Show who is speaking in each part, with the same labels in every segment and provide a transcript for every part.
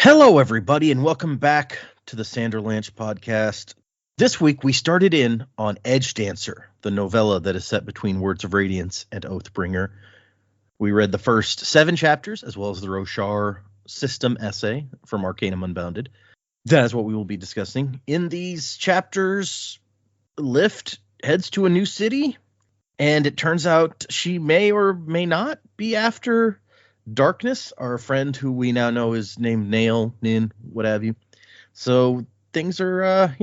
Speaker 1: Hello, everybody, and welcome back to the Sanderlanche podcast. This week, we started in on Edgedancer, the novella that is set between Words of Radiance and Oathbringer. We read the first 7 chapters, as well as the Roshar system essay from Arcanum Unbounded. That is what we will be discussing. In these chapters, Lift heads to a new city, and it turns out she may or may not be after Darkness, our friend who we now know is named Nail, Nin, what have you. So things are,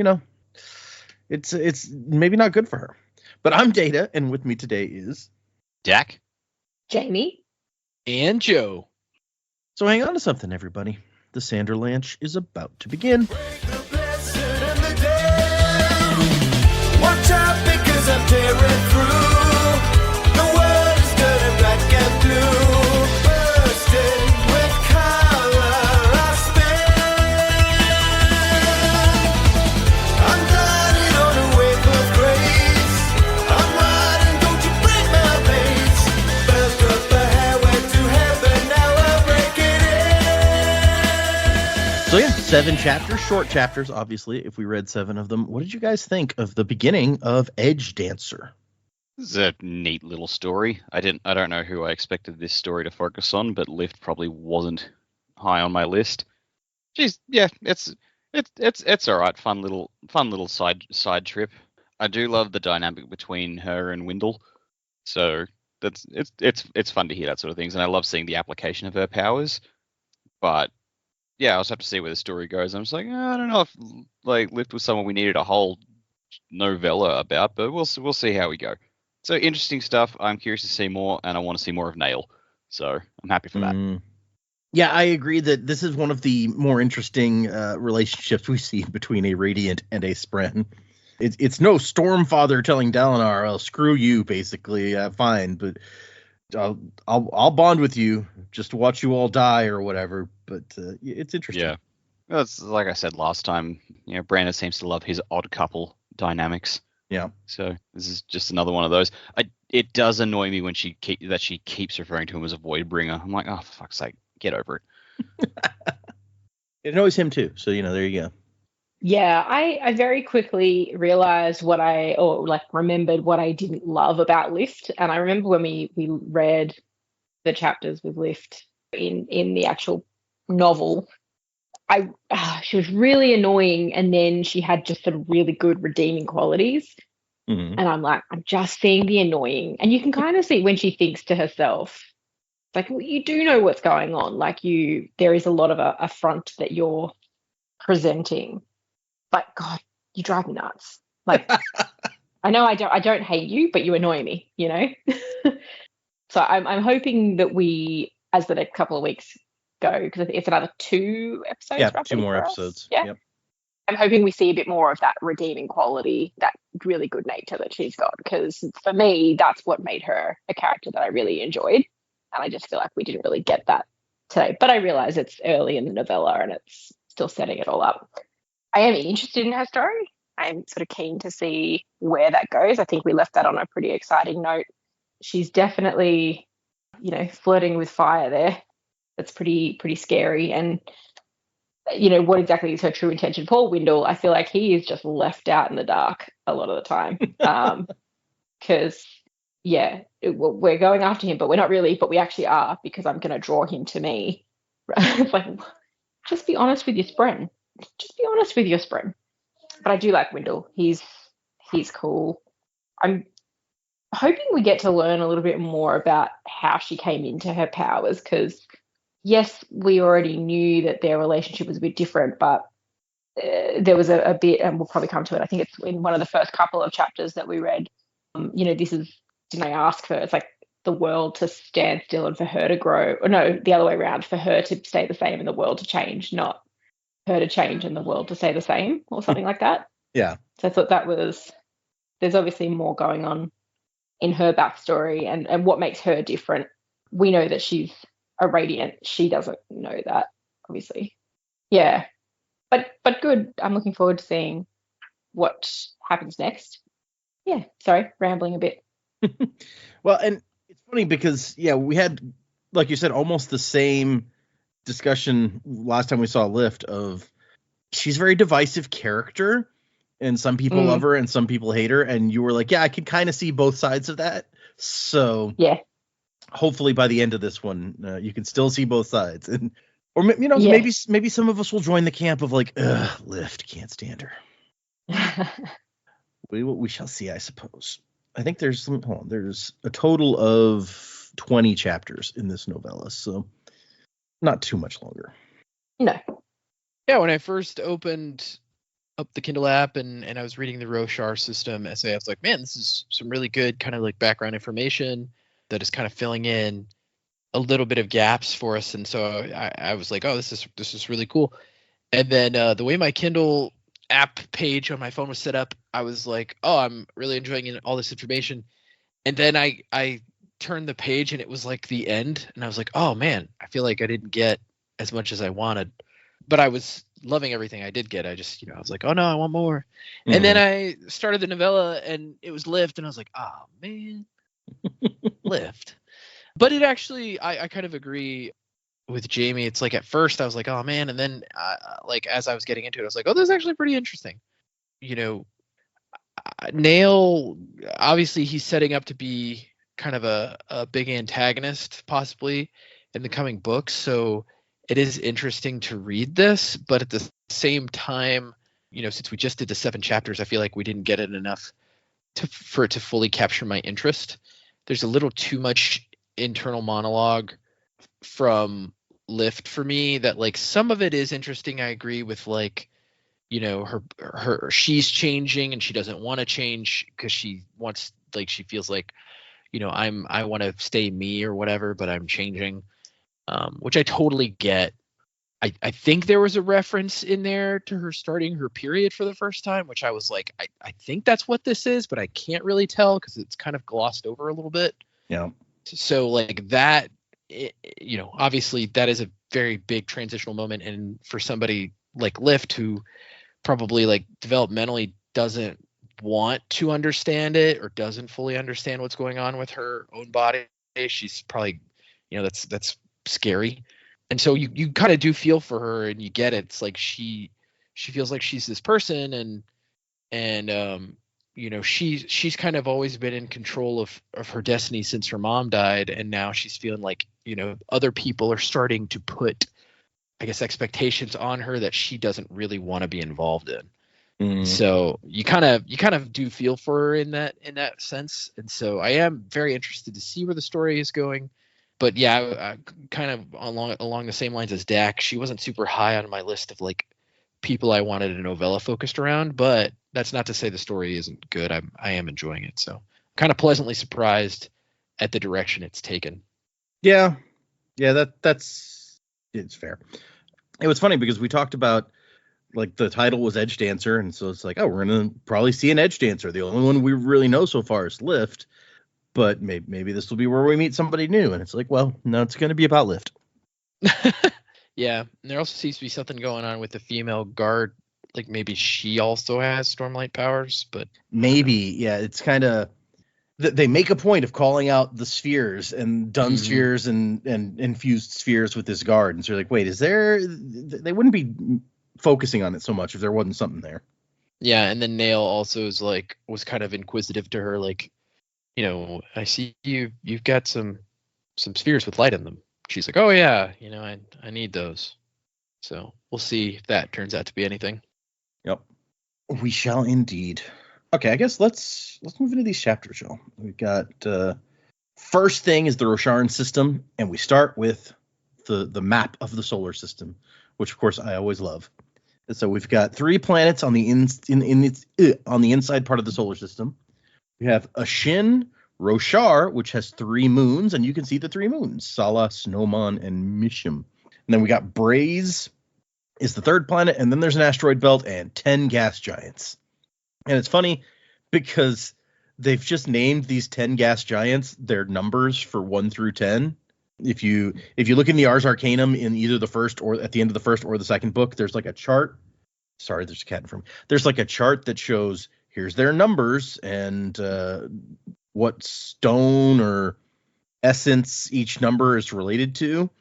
Speaker 1: it's maybe not good for her. But I'm Data, and with me today is
Speaker 2: Jack,
Speaker 3: Jamie,
Speaker 2: and Joe.
Speaker 1: So hang on to something, everybody. The Sanderlanche is about to begin.
Speaker 4: Watch out because I'm tearing through. The world is turning black and blue. Bursting with color I spin. I'm gliding on a wave of grace. I'm riding, don't you break my pace. Built up a highway to heaven, now I'm breaking it.
Speaker 1: So yeah, 7 chapters, short chapters, obviously, if we read 7 of them. What did you guys think of the beginning of Edgedancer?
Speaker 2: This is a neat little story. I don't know who I expected this story to focus on, but Lift probably wasn't high on my list. Jeez, yeah, it's all right. Fun little side trip. I do love the dynamic between her and Wendell. So it's fun to hear that sort of things, and I love seeing the application of her powers. But yeah, I'll just have to see where the story goes. I'm just like, I don't know if like Lift was someone we needed a whole novella about, but we'll see how we go. So interesting stuff. I'm curious to see more, and I want to see more of Nail. So I'm happy for that.
Speaker 1: Yeah, I agree that this is one of the more interesting relationships we see between a Radiant and a Spren. It's no Stormfather telling Dalinar, "I'll screw you," basically. Fine, but I'll bond with you just to watch you all die or whatever. But it's interesting.
Speaker 2: Yeah, well, it's like I said last time. Brandon seems to love his odd couple dynamics.
Speaker 1: Yeah.
Speaker 2: So this is just another one of those. It does annoy me when she keeps referring to him as a Voidbringer. I'm like, oh, for fuck's sake, get over it.
Speaker 1: It annoys him too. So there you go.
Speaker 3: Yeah, I very quickly realized remembered what I didn't love about Lift. And I remember when we read the chapters with Lift in the actual novel, she was really annoying, and then she had just some really good redeeming qualities.
Speaker 1: Mm-hmm.
Speaker 3: And I'm like, I'm just seeing the annoying. And you can kind of see when she thinks to herself, like, well, you do know what's going on. Like there is a lot of a front that you're presenting. But God, you drive me nuts. Like, I know I don't hate you, but you annoy me, So I'm hoping that we, as the next couple of weeks go, because it's another 2 episodes.
Speaker 1: Yeah,
Speaker 3: roughly
Speaker 1: 2 more
Speaker 3: for us.
Speaker 1: episodes.
Speaker 3: Yeah.
Speaker 1: Yep.
Speaker 3: I'm hoping we see a bit more of that redeeming quality, that really good nature that she's got, because for me, that's what made her a character that I really enjoyed. And I just feel like we didn't really get that today. But I realize it's early in the novella and it's still setting it all up. I am interested in her story. I'm sort of keen to see where that goes. I think we left that on a pretty exciting note. She's definitely, flirting with fire there. That's pretty scary. And, what exactly is her true intention? Poor Wendell, I feel like he is just left out in the dark a lot of the time. Because, we're going after him, but we're not really, but we actually are, because I'm going to draw him to me. It's like, just be honest with your Spren. Just be honest with your Spren. But I do like Wendell. He's cool. I'm hoping we get to learn a little bit more about how she came into her powers, because yes, we already knew that their relationship was a bit different, but there was a bit, and we'll probably come to it, I think it's in one of the first couple of chapters that we read, this is, didn't I ask for, it's like the world to stand still and for her to grow, or no, the other way around, for her to stay the same and the world to change, not her to change and the world to stay the same, or something like that.
Speaker 1: Yeah.
Speaker 3: So I thought there's obviously more going on in her backstory and what makes her different. We know that she's a Radiant. She doesn't know that, obviously. Yeah. But good. I'm looking forward to seeing what happens next. Yeah. Sorry, rambling a bit.
Speaker 1: Well, and it's funny because, we had, like you said, almost the same discussion last time we saw Lift of she's a very divisive character, and some people love her and some people hate her, and you were like, yeah, I can kind of see both sides of that. So
Speaker 3: Yeah.
Speaker 1: hopefully by the end of this one, you can still see both sides, and or
Speaker 3: Yeah.
Speaker 1: maybe some of us will join the camp of like, Lift, can't stand her. We shall see, I suppose. I think there's a total of 20 chapters in this novella, so not too much longer.
Speaker 3: No.
Speaker 5: Yeah, when I first opened up the Kindle app and I was reading the Roshar system essay, I was like, man, this is some really good kind of like background information that is kind of filling in a little bit of gaps for us. And so I was like, oh, this is really cool. And then the way my Kindle app page on my phone was set up, I was like, oh, I'm really enjoying all this information. And then I turned the page and it was like the end. And I was like, oh man, I feel like I didn't get as much as I wanted. But I was loving everything I did get. I just, I was like, oh no, I want more.
Speaker 1: Mhm.
Speaker 5: And then I started the novella and it was Lift. And I was like, oh man, Lift. But it actually, I kind of agree with Jamie. It's like at first I was like, oh man. And then like as I was getting into it, I was like, oh, this is actually pretty interesting. Nail, obviously he's setting up to be kind of a big antagonist possibly in the coming books. So it is interesting to read this, but at the same time, since we just did the 7 chapters, I feel like we didn't get it enough for it to fully capture my interest. There's a little too much internal monologue from Lift for me that like some of it is interesting. I agree with like, her she's changing and she doesn't want to change because she wants, like, she feels like, I want to stay me or whatever, but I'm changing, which I totally get. I think there was a reference in there to her starting her period for the first time, which I was like, I think that's what this is, but I can't really tell because it's kind of glossed over a little bit.
Speaker 1: Yeah.
Speaker 5: So like that, obviously that is a very big transitional moment. And for somebody like Lift, who probably like developmentally doesn't want to understand it or doesn't fully understand what's going on with her own body, she's probably, that's scary. And so you kind of do feel for her and you get it. It's like she feels like she's this person and she's kind of always been in control of her destiny since her mom died. And now she's feeling like, other people are starting to put, I guess, expectations on her that she doesn't really want to be involved in.
Speaker 1: Mm.
Speaker 5: So you kind of do feel for her in that sense. And so I am very interested to see where the story is going. But yeah, kind of along the same lines as Dak, she wasn't super high on my list of like people I wanted a novella focused around, but that's not to say the story isn't good. I am enjoying it. So kind of pleasantly surprised at the direction it's taken.
Speaker 1: Yeah, that's it's fair. It was funny because we talked about like the title was Edgedancer, and so it's like, oh, we're gonna probably see an Edgedancer. The only one we really know so far is Lift, but maybe this will be where we meet somebody new. And it's like, well, no, it's gonna be about Lift.
Speaker 5: Yeah, and there also seems to be something going on with the female guard. Like maybe she also has Stormlight powers, but
Speaker 1: maybe, yeah, it's kind of they make a point of calling out the spheres and dun spheres and infused spheres with this guard, and so you're like, wait, is there? They wouldn't be focusing on it so much if there wasn't something there.
Speaker 5: Yeah, and then Nail also was kind of inquisitive to her, like, I see you've got some spheres with light in them. She's like, oh yeah, I need those. So we'll see if that turns out to be anything.
Speaker 1: Yep, we shall indeed. Okay, I guess let's move into these chapters, y'all. We've got first thing is the Rosharan system, and we start with the map of the solar system, which of course I always love. And so we've got 3 planets on the on the inside part of the solar system. We have Ashin, Roshar, which has 3 moons, and you can see the 3 moons: Sala, Snowmon, and Mishim. And then we got Braze is the 3rd planet, and then there's an asteroid belt and 10 gas giants. And it's funny because they've just named these 10 gas giants their numbers for 1 through 10. If you look in the Ars Arcanum in either the first or at the end of the first or the second book, there's like a chart. Sorry, there's a cat in front of me. There's like a chart that shows here's their numbers and what stone or essence each number is related to.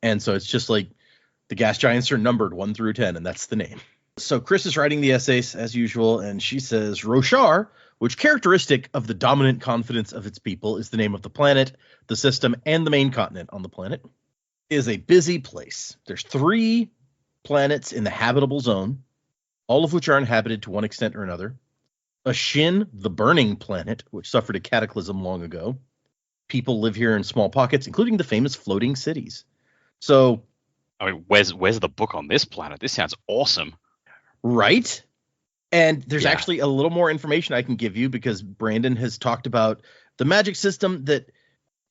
Speaker 1: And so it's just like The gas giants are numbered 1 through 10, and that's the name. So Chris is writing the essays as usual, and she says, Roshar, which characteristic of the dominant confidence of its people is the name of the planet, the system, and the main continent on the planet, is a busy place. There's 3 planets in the habitable zone, all of which are inhabited to one extent or another. Ashin, the burning planet, which suffered a cataclysm long ago. People live here in small pockets, including the famous floating cities. So,
Speaker 2: I mean, where's the book on this planet? This sounds awesome.
Speaker 1: right? And there's
Speaker 2: Yeah.
Speaker 1: actually a little more information I can give you because Brandon has talked about the magic system that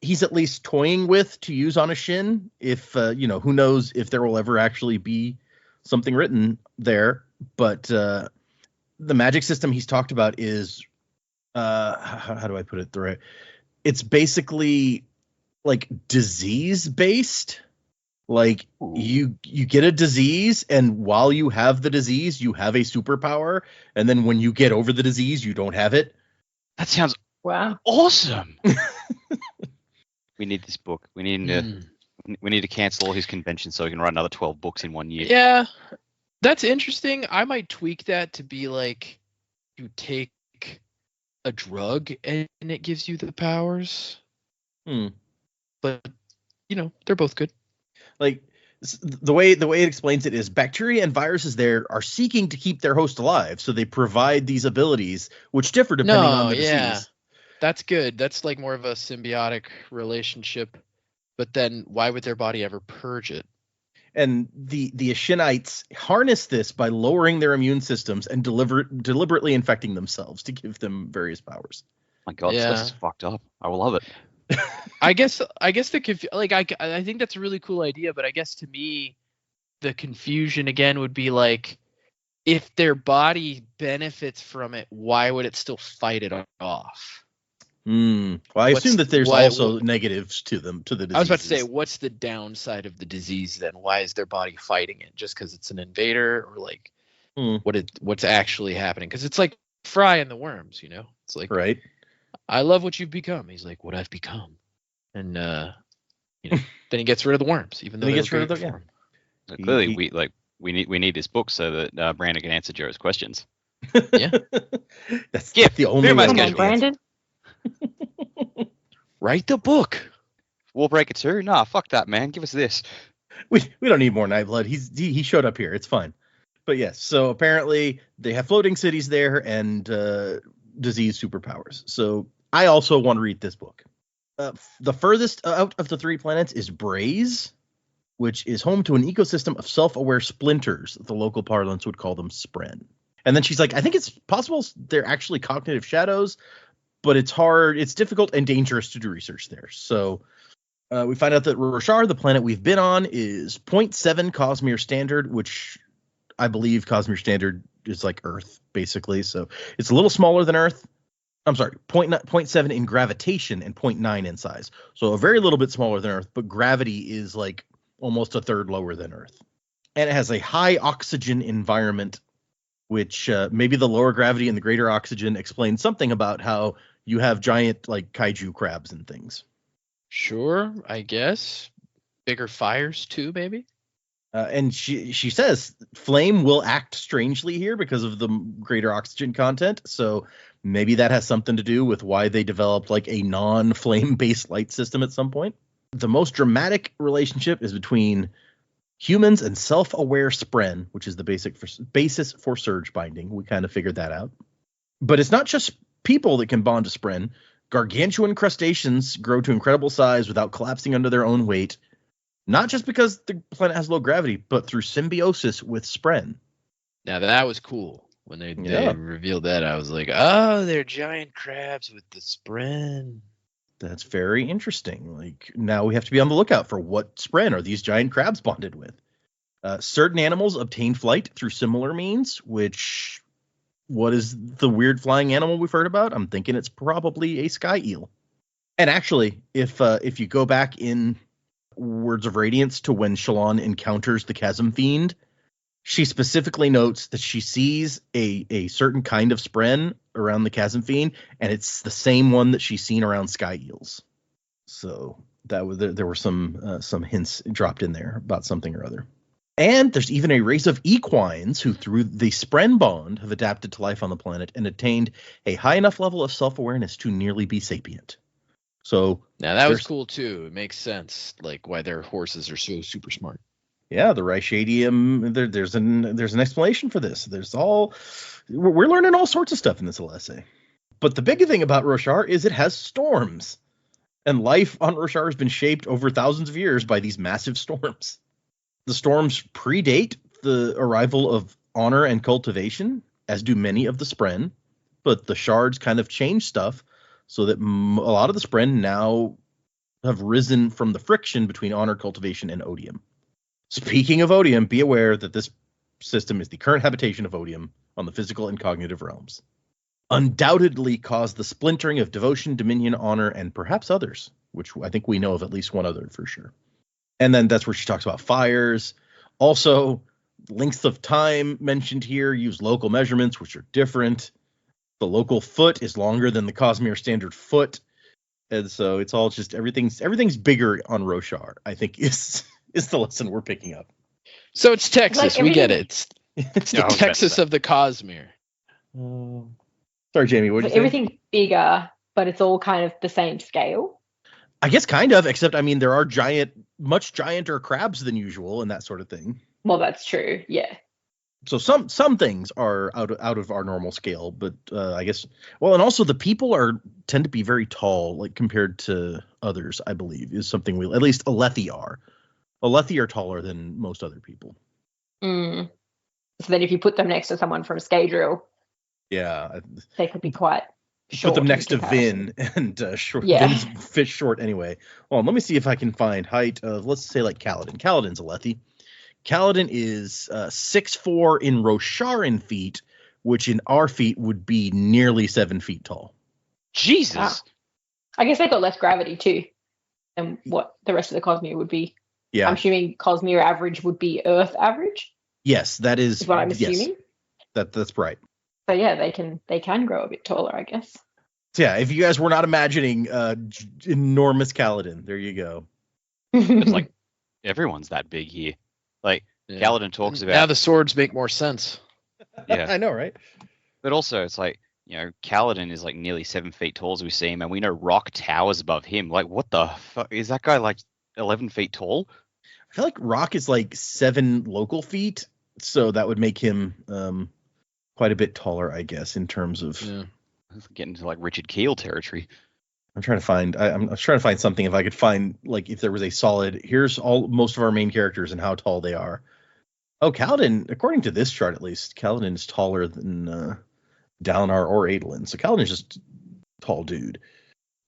Speaker 1: he's at least toying with to use on Ashin. If, who knows if there will ever actually be something written there. But the magic system he's talked about is, how do I put it the right? It's basically like disease based. Like
Speaker 2: Ooh.
Speaker 1: you get a disease, and while you have the disease, you have a superpower, and then when you get over the disease, you don't have it.
Speaker 2: That sounds
Speaker 3: Wow.
Speaker 2: awesome. We need this book. We need
Speaker 5: Hmm.
Speaker 2: to cancel all his conventions so he can write another 12 books in 1 year.
Speaker 5: Yeah, that's interesting. I might tweak that to be like you take a drug and it gives you the powers.
Speaker 1: Hmm.
Speaker 5: But they're both good.
Speaker 1: Like the way it explains it is bacteria and viruses there are seeking to keep their host alive, so they provide these abilities which differ depending on the disease.
Speaker 5: That's good. That's like more of a symbiotic relationship. But then why would their body ever purge it?
Speaker 1: And the Ashinites harness this by lowering their immune systems and deliberately infecting themselves to give them various powers.
Speaker 2: My God,
Speaker 5: Yeah.
Speaker 2: this is fucked up. I will love it.
Speaker 5: I guess I think that's a really cool idea, but I guess to me the confusion again would be like if their body benefits from it, why would it still fight it off?
Speaker 1: Well, I
Speaker 5: What's-
Speaker 1: assume that there's
Speaker 5: why-
Speaker 1: also negatives to the diseases.
Speaker 5: I was about to say, what's the downside of the disease then? Why is their body fighting it? Just because it's an invader, or like what's actually happening? Because it's like Fry and the worms, It's like,
Speaker 1: right.
Speaker 5: I love what you've become. He's like, what I've become, and then he gets rid of the worms, even though
Speaker 1: Then he
Speaker 5: they
Speaker 1: gets
Speaker 5: were
Speaker 1: rid of
Speaker 5: great
Speaker 1: the-
Speaker 5: before him.
Speaker 2: But clearly,
Speaker 1: he-
Speaker 2: we need this book so that Brandon can answer Joe's questions.
Speaker 5: Yeah.
Speaker 1: That's
Speaker 2: Yeah,
Speaker 1: the only
Speaker 2: very much
Speaker 1: way
Speaker 3: Come
Speaker 1: to
Speaker 3: on,
Speaker 2: schedule.
Speaker 3: Brandon.
Speaker 5: Write the book.
Speaker 2: Warbreaker 2? Nah, fuck that, man. Give us this.
Speaker 1: We don't need more Nightblood. He showed up here. It's fine. But yes, so apparently they have floating cities there and disease superpowers. So I also want to read this book. The furthest out of the 3 planets is Braze, which is home to an ecosystem of self-aware splinters. The local parlance would call them Spren. And then she's like, I think it's possible they're actually cognitive shadows, but it's hard, it's difficult and dangerous to do research there. So we find out that Roshar, the planet we've been on, is 0.7 Cosmere Standard, which I believe Cosmere Standard is like Earth, basically. So it's a little smaller than Earth. I'm sorry, 0.7 in gravitation and 0.9 in size. So a very little bit smaller than Earth, but gravity is like almost a third lower than Earth. And it has a high oxygen environment, which maybe the lower gravity and the greater oxygen explains something about how you have giant like kaiju crabs and things.
Speaker 5: Sure, I guess. Bigger fires too, maybe.
Speaker 1: And she says flame will act strangely here because of the greater oxygen content. So maybe that has something to do with why they developed like a non-flame based light system at some point. The most dramatic relationship is between humans and self-aware Spren, which is the basis for surge binding. We kind of figured that out. But it's not just people that can bond to Spren. Gargantuan crustaceans grow to incredible size without collapsing under their own weight. Not just because the planet has low gravity, but through symbiosis with Spren.
Speaker 5: Now that was cool. When they
Speaker 1: Yeah.
Speaker 5: revealed that, I was like, oh, they're giant crabs with the Spren.
Speaker 1: That's very interesting. Like now we have to be on the lookout for what Spren are these giant crabs bonded with. Certain animals obtain flight through similar means, which what is the weird flying animal we've heard about? I'm thinking it's probably a sky eel. And actually, if you go back in Words of Radiance to when Shallan encounters the Chasm Fiend, she specifically notes that she sees a certain kind of Spren around the Chasm Fiend, and it's the same one that she's seen around sky eels. So that was there were some hints dropped in there about something or other. And there's even a race of equines who, through the Spren bond, have adapted to life on the planet and attained a high enough level of self-awareness to nearly be sapient. So
Speaker 5: Now that was
Speaker 1: there's-
Speaker 5: cool too. It makes sense, like why their horses are so super smart.
Speaker 1: Yeah, the Reichadium. There's an explanation for this. We're learning all sorts of stuff in this little essay. But the big thing about Roshar is it has storms, and life on Roshar has been shaped over thousands of years by these massive storms. The storms predate the arrival of honor and cultivation, as do many of the Spren, but the shards kind of change stuff so that a lot of the Spren now have risen from the friction between honor, cultivation, and odium. Speaking of odium, be aware that this system is the current habitation of odium on the physical and cognitive realms. Undoubtedly caused the splintering of devotion, dominion, honor, and perhaps others, which I think we know of at least one other for sure. And then that's where she talks about fires. Also, length of time mentioned here, use local measurements, which are different. The local foot is longer than the Cosmere standard foot. And so it's all just everything's bigger on Roshar, I think is the lesson we're picking up.
Speaker 5: So it's Texas.
Speaker 3: Like
Speaker 5: We get
Speaker 3: everything-
Speaker 5: it. It's the
Speaker 2: Yeah, I was about to
Speaker 5: Texas
Speaker 2: say.
Speaker 5: of the Cosmere.
Speaker 1: Sorry, Jamie, what did you say?
Speaker 3: Everything's bigger, but it's all kind of the same scale.
Speaker 1: I guess kind of, except I mean there are much gianter crabs than usual and that sort of thing.
Speaker 3: Well, that's true. Yeah.
Speaker 1: So some things are out of our normal scale, but I guess and also the people tend to be very tall, like compared to others. I believe is something at least Alethi are. Alethi are taller than most other people.
Speaker 3: Mm. So then if you put them next to someone from Skadriel,
Speaker 1: Yeah,
Speaker 3: they could be quite short.
Speaker 1: put them
Speaker 3: in
Speaker 1: next to
Speaker 3: comparison.
Speaker 1: Vin and short.
Speaker 3: Yeah.
Speaker 1: Vin's fit short anyway. Well, let me see if I can find height of, let's say, like Kaladin. Kaladin's Alethi. Kaladin is 6'4" in Rosharan feet, which in our feet would be nearly 7 feet tall.
Speaker 2: Jesus.
Speaker 3: Wow. I guess they've got less gravity too than what the rest of the Cosmere would be.
Speaker 1: Yeah.
Speaker 3: I'm assuming Cosmere average would be Earth average,
Speaker 1: Yes, that is
Speaker 3: is what I'm
Speaker 1: yes,
Speaker 3: assuming.
Speaker 1: that's right.
Speaker 3: So yeah, they can grow a bit taller, I guess.
Speaker 1: So yeah, if you guys were not imagining enormous Kaladin, there you go.
Speaker 2: It's like everyone's that big here. Like
Speaker 5: Yeah.
Speaker 2: Kaladin talks
Speaker 5: Now
Speaker 2: about,
Speaker 5: the swords make more sense.
Speaker 2: yeah.
Speaker 1: I know, right?
Speaker 2: But also, it's like, Kaladin is like nearly 7 feet tall as we see him, and we know Rock towers above him. Like, what the fuck? Is that guy like 11 feet tall?
Speaker 1: I feel like Rock is like 7 local feet, so that would make him quite a bit taller, I guess, in terms of.
Speaker 5: Yeah.
Speaker 2: Getting to like Richard Keel territory.
Speaker 1: I'm trying to find. I'm trying to find something. If I could find, like, if there was a solid. Here's most of our main characters and how tall they are. Oh, Kaladin, according to this chart at least, Kaladin is taller than Dalinar or Adolin. So Kaladin is just a tall dude.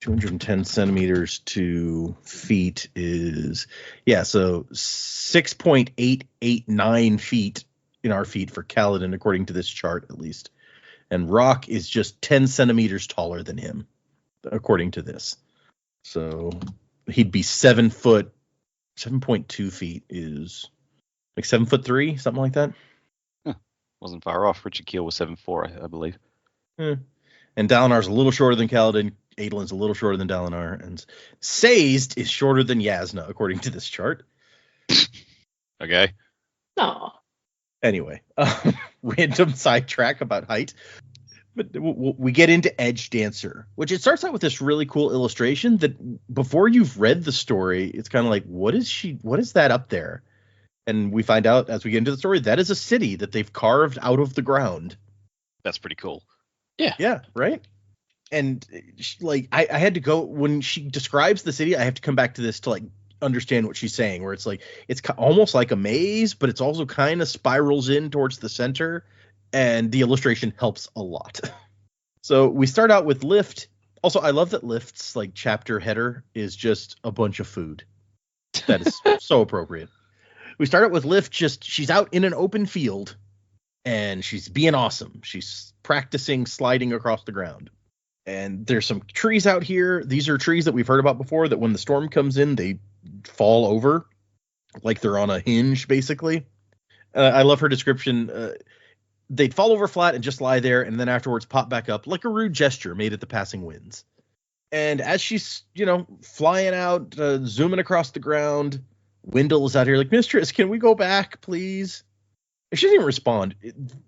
Speaker 1: 210 centimeters to feet is so 6.889 feet in our feet for Kaladin, according to this chart at least. And Rock is just 10 centimeters taller than him, according to this. So he'd be 7 foot, 7.2 feet is like 7'3", something like that.
Speaker 2: Wasn't far off. Richard Keel was 7'4", I believe.
Speaker 1: And Dalinar's a little shorter than Kaladin. Adolin's a little shorter than Dalinar. And Sazed is shorter than Yasna, according to this chart.
Speaker 2: Okay.
Speaker 3: No.
Speaker 1: Anyway, random sidetrack about height. But we get into Edgedancer, which it starts out with this really cool illustration that before you've read the story, it's kind of like, what is that up there? And we find out as we get into the story, that is a city that they've carved out of the ground.
Speaker 2: That's pretty cool.
Speaker 1: Yeah, right? And like, I had to go, when she describes the city, I have to come back to this to like understand what she's saying, where it's like, it's almost like a maze, but it's also kind of spirals in towards the center. And the illustration helps a lot. So we start out with Lift. Also, I love that Lift's like chapter header is just a bunch of food. That is so appropriate. We start out with Lift. She's out in an open field and she's being awesome. She's practicing sliding across the ground. And there's some trees out here. These are trees that we've heard about before, that when the storm comes in, they fall over like they're on a hinge, basically. I love her description. They'd fall over flat and just lie there, and then afterwards pop back up like a rude gesture made at the passing winds. And as she's, flying out, zooming across the ground, Wendell is out here like, Mistress, can we go back, please? She doesn't even respond.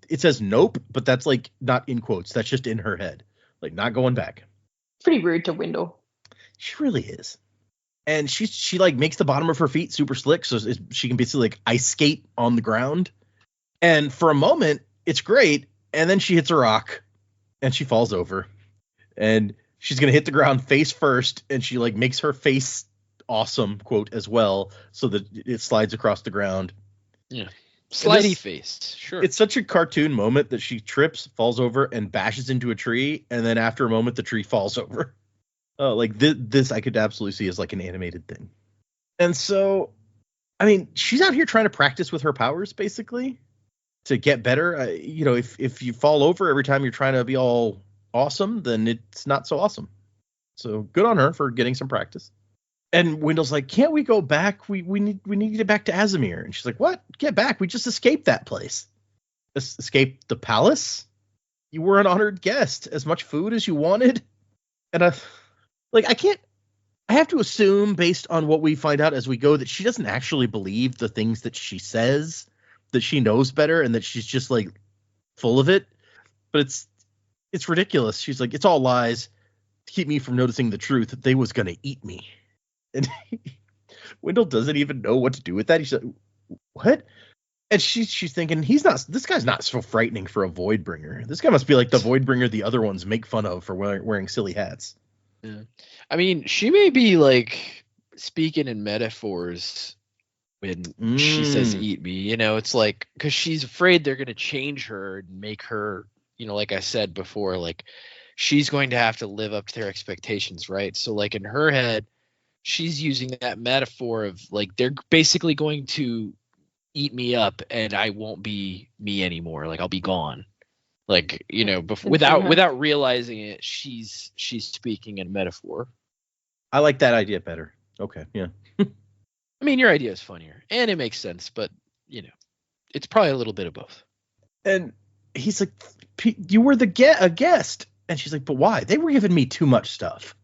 Speaker 1: It says nope, but that's like not in quotes. That's just in her head. Like, not going back.
Speaker 3: Pretty rude to Wendell.
Speaker 1: She really is. And she like makes the bottom of her feet super slick so she can basically like ice skate on the ground. And for a moment, it's great. And then she hits a rock and she falls over. And she's going to hit the ground face first. And she like makes her face awesome, quote, as well, so that it slides across the ground.
Speaker 5: Yeah. Slidey face. Sure.
Speaker 1: It's such a cartoon moment that she trips, falls over, and bashes into a tree. And then after a moment, the tree falls over. Like this I could absolutely see as like an animated thing. And so, I mean, she's out here trying to practice with her powers, basically, to get better. If you fall over every time you're trying to be all awesome, then it's not so awesome. So good on her for getting some practice. And Wendell's like, can't we go back? We need to get back to Azimir. And she's like, what? Get back. We just escaped that place. Escaped the palace? You were an honored guest. As much food as you wanted. And I have to assume, based on what we find out as we go, that she doesn't actually believe the things that she says, that she knows better, and that she's just like full of it. But it's ridiculous. She's like, it's all lies to keep me from noticing the truth that they was going to eat me. And Wendell doesn't even know what to do with that. He's like, what? And she's thinking, this guy's not so frightening for a Voidbringer. This guy must be like the Voidbringer the other ones make fun of for wearing silly hats.
Speaker 5: Yeah. I mean, she may be like speaking in metaphors when she says eat me. It's like, because she's afraid they're going to change her and make her, like I said before, like she's going to have to live up to their expectations, right? So like in her head, she's using that metaphor of like they're basically going to eat me up and I won't be me anymore. Like I'll be gone. Like, without realizing it, she's speaking in metaphor.
Speaker 1: I like that idea better. Okay, yeah.
Speaker 5: I mean, your idea is funnier and it makes sense, but it's probably a little bit of both.
Speaker 1: And he's like, you were a guest. And she's like, but why? They were giving me too much stuff.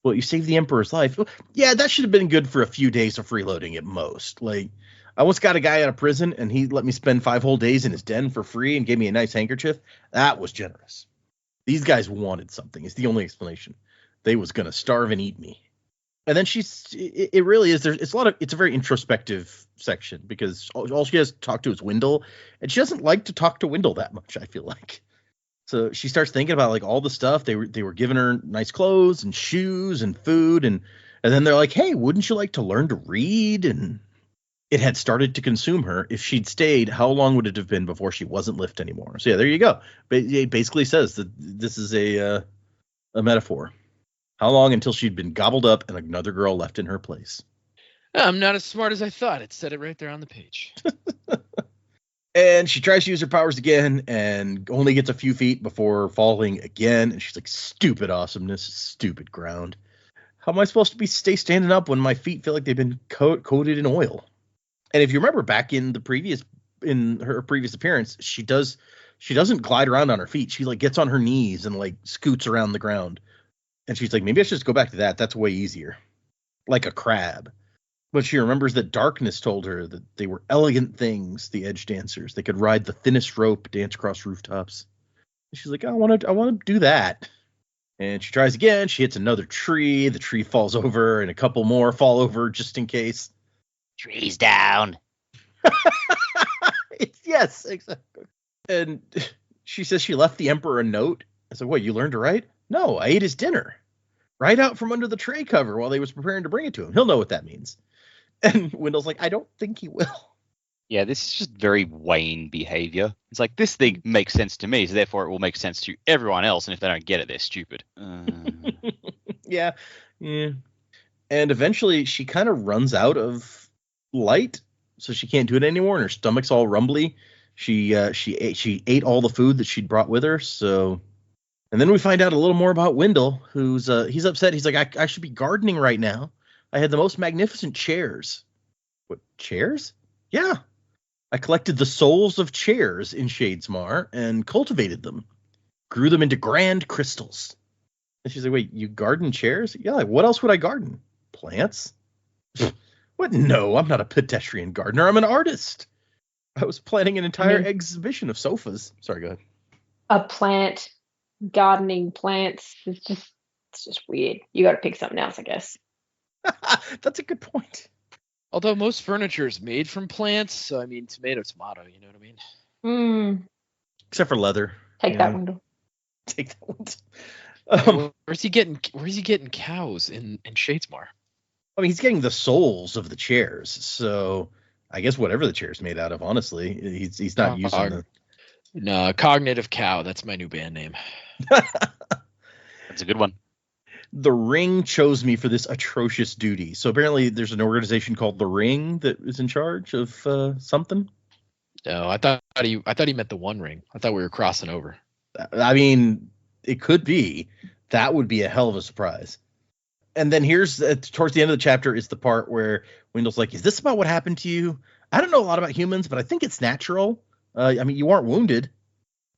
Speaker 1: Well, you saved the Emperor's life. Yeah, that should have been good for a few days of freeloading at most. Like, I once got a guy out of prison, and he let me spend 5 whole days in his den for free and gave me a nice handkerchief. That was generous. These guys wanted something. It's the only explanation. They was going to starve and eat me. And then it really is. It's a very introspective section because all she has to talk to is Wendell, and she doesn't like to talk to Wendell that much, I feel like. So she starts thinking about like all the stuff they were giving her, nice clothes and shoes and food, and then they're like, hey, wouldn't you like to learn to read? And it had started to consume her. If she'd stayed, how long would it have been before she wasn't lift anymore? So yeah, there you go. But it basically says that this is a metaphor. How long until she'd been gobbled up and another girl left in her place?
Speaker 5: I'm not as smart as I thought. It said it right there on the page.
Speaker 1: And she tries to use her powers again and only gets a few feet before falling again. And she's like, stupid awesomeness, stupid ground. How am I supposed to stay standing up when my feet feel like they've been coated in oil? And if you remember back in her previous appearance, she doesn't glide around on her feet. She like gets on her knees and like scoots around the ground. And she's like, maybe I should just go back to that. That's way easier. Like a crab. But she remembers that darkness told her that they were elegant things, the Edgedancers. They could ride the thinnest rope, dance across rooftops. And she's like, I want to do that. And she tries again. She hits another tree. The tree falls over, and a couple more fall over just in case.
Speaker 2: Trees down.
Speaker 1: Yes, exactly. And she says she left the Emperor a note. I said, what, you learned to write? No, I ate his dinner. Right out from under the tray cover while they was preparing to bring it to him. He'll know what that means. And Wendell's like, I don't think he will.
Speaker 2: Yeah, this is just very Wayne behavior. It's like, this thing makes sense to me, so therefore it will make sense to everyone else, and if they don't get it, they're stupid.
Speaker 1: Yeah. And eventually she kind of runs out of light, so she can't do it anymore, and her stomach's all rumbly. She ate all the food that she'd brought with her, so... And then we find out a little more about Wendell, who's he's upset. He's like, I should be gardening right now. I had the most magnificent chairs. What, chairs? Yeah. I collected the souls of chairs in Shadesmar and cultivated them. Grew them into grand crystals. And she's like, wait, you garden chairs? Yeah, like, what else would I garden? Plants? What What? No, I'm not a pedestrian gardener. I'm an artist. I was planning an entire
Speaker 3: mean-
Speaker 1: exhibition of sofas. Sorry, go
Speaker 3: A plant, gardening plants. It's just weird. You got to pick something else, I guess.
Speaker 1: ahead. That's a good point.
Speaker 5: Although most furniture is made from plants, so I mean, tomato, you know what I mean?
Speaker 1: Except for leather.
Speaker 3: Take
Speaker 1: you
Speaker 3: that
Speaker 1: know.
Speaker 3: one.
Speaker 1: Take that one.
Speaker 5: Where's he getting cows in Shadesmar?
Speaker 1: I mean, he's getting the souls of the chairs, so I guess whatever the chair's made out of, honestly, he's not using the...
Speaker 5: No, Cognitive Cow. That's my new band name.
Speaker 2: That's a good one.
Speaker 1: The Ring chose me for this atrocious duty. So apparently there's an organization called The Ring that is in charge of something.
Speaker 5: No, I thought he meant the One Ring. I thought we were crossing over.
Speaker 1: I mean, it could be. That would be a hell of a surprise. And then here's towards the end of the chapter is the part where Wendell's like, is this about what happened to you? I don't know a lot about humans, but I think it's natural. I mean, you aren't wounded.